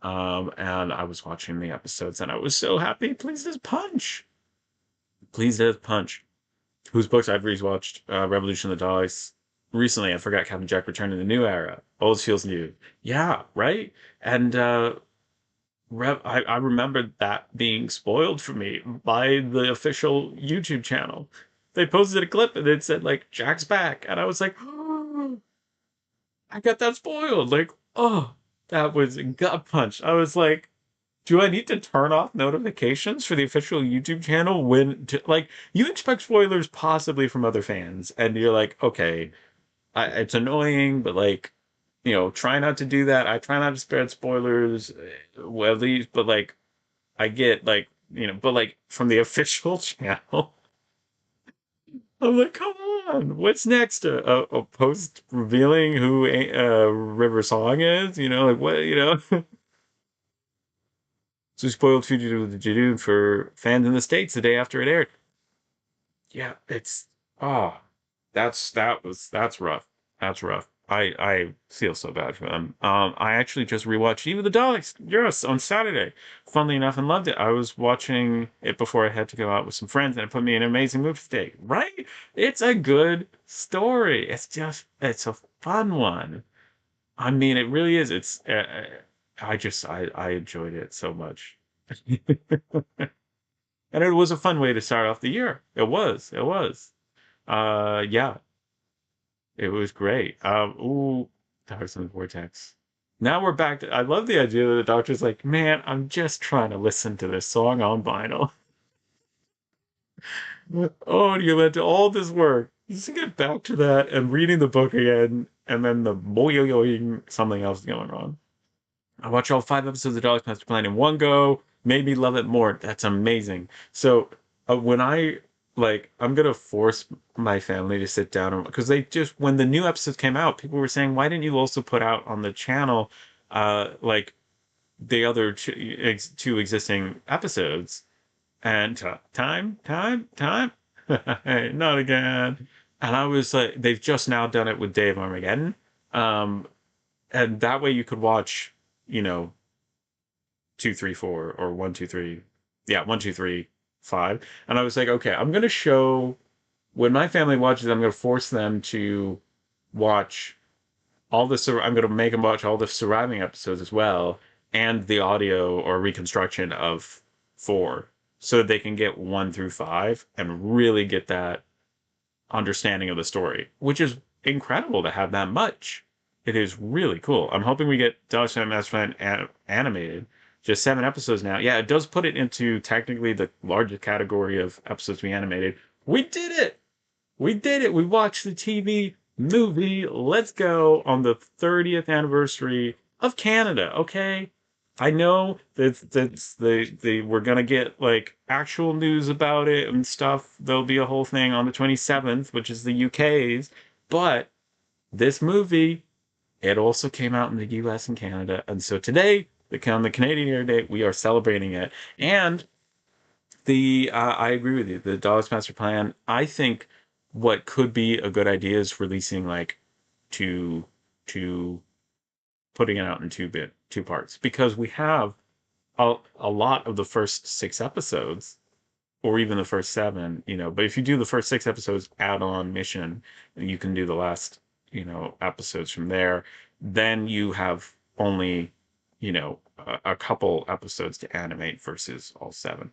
And I was watching the episodes and I was so happy. Pleased as punch. Pleased as punch. Whose books I've rewatched, Revolution of the Daleks. Recently, I forgot Captain Jack Returned in the New Era. Old feels new. Yeah, right? And I remembered that being spoiled for me by the official YouTube channel. They posted a clip and it said, like, Jack's back. And I was like, oh, I got that spoiled. Like, oh, that was a gut punch. I was like, do I need to turn off notifications for the official YouTube channel like, you expect spoilers possibly from other fans, and you're like, okay, it's annoying, but like, try not to do that. I try not to spread spoilers, well, at least, but like, I get like, but like from the official channel, I'm like, come on, what's next? A post revealing who River Song is? Like what? So spoiled Fugitive of the Jadoo for fans in the States the day after it aired. Yeah, it's ah, that's rough. That's rough. I feel so bad for them. I actually just rewatched Eve of the Daleks, yes, on Saturday. Funnily enough, and loved it. I was watching it before I had to go out with some friends, and it put me in an amazing mood today. Right? It's a good story. It's a fun one. I mean, it really is. I enjoyed it so much. And it was a fun way to start off the year. It was. It was. Yeah, it was great. Ooh, Dark in the Vortex. Now we're back to. I love the idea that the doctor's like, man, I'm just trying to listen to this song on vinyl. Oh, you went to all this work just to get back to that and reading the book again, and then the boing, something else going on. I watched all 5 episodes of Dallas Master Plan in one go. Made me love it more. That's amazing. So when I'm gonna force my family to sit down because they just when the new episodes came out, people were saying, why didn't you also put out on the channel, like the other two existing episodes? And time, not again. And I was like, they've just now done it with Day of Armageddon. Um, and that way you could watch, you know, 2, 3, 4 or 1, 2, 3. Yeah, 1, 2, 3, 5. And I was like, okay, I'm gonna show when my family watches, I'm gonna force them to watch I'm gonna make them watch all the surviving episodes as well, and the audio or reconstruction of 4, so that they can get 1 through 5 and really get that understanding of the story, which is incredible to have that much. It is really cool. I'm hoping we get Dallas Master Plan animated. Just 7 episodes now. Yeah, it does put it into technically the largest category of episodes we animated. We did it! We did it! We watched the TV movie. Let's go on the 30th anniversary of Canada, okay? I know that's we're gonna get like actual news about it and stuff. There'll be a whole thing on the 27th, which is the UK's. But this movie, it also came out in the US and Canada. And so today, on the Canadian Air Day, we are celebrating it. And I agree with you. The Dallas Master Plan, I think what could be a good idea is releasing like two, two, putting it out in two parts because we have a lot of the first 6 episodes or even the first 7, but if you do the first 6 episodes add on mission, you can do the last, episodes from there. Then you have only, a couple episodes to animate versus all 7.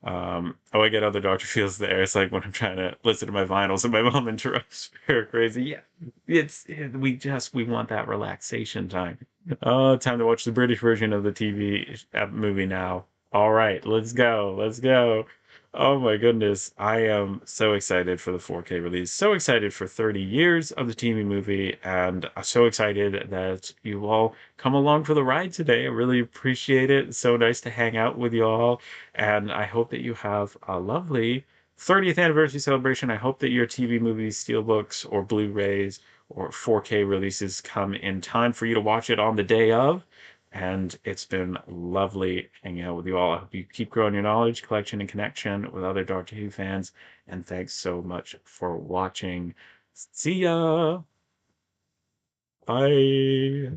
I get other Dr. Feels there. It's like when I'm trying to listen to my vinyls and my mom interrupts her crazy. Yeah, we want that relaxation time. Oh, time to watch the British version of the TV movie now. All right, let's go. Let's go. Oh my goodness. I am so excited for the 4K release. So excited for 30 years of the TV movie. And I'm so excited that you all come along for the ride today. I really appreciate it. It's so nice to hang out with you all. And I hope that you have a lovely 30th anniversary celebration. I hope that your TV movies, steelbooks, or Blu-rays or 4K releases come in time for you to watch it on the day of. And it's been lovely hanging out with you all. I hope you keep growing your knowledge, collection, and connection with other Doctor Who fans. And thanks so much for watching. See ya. Bye.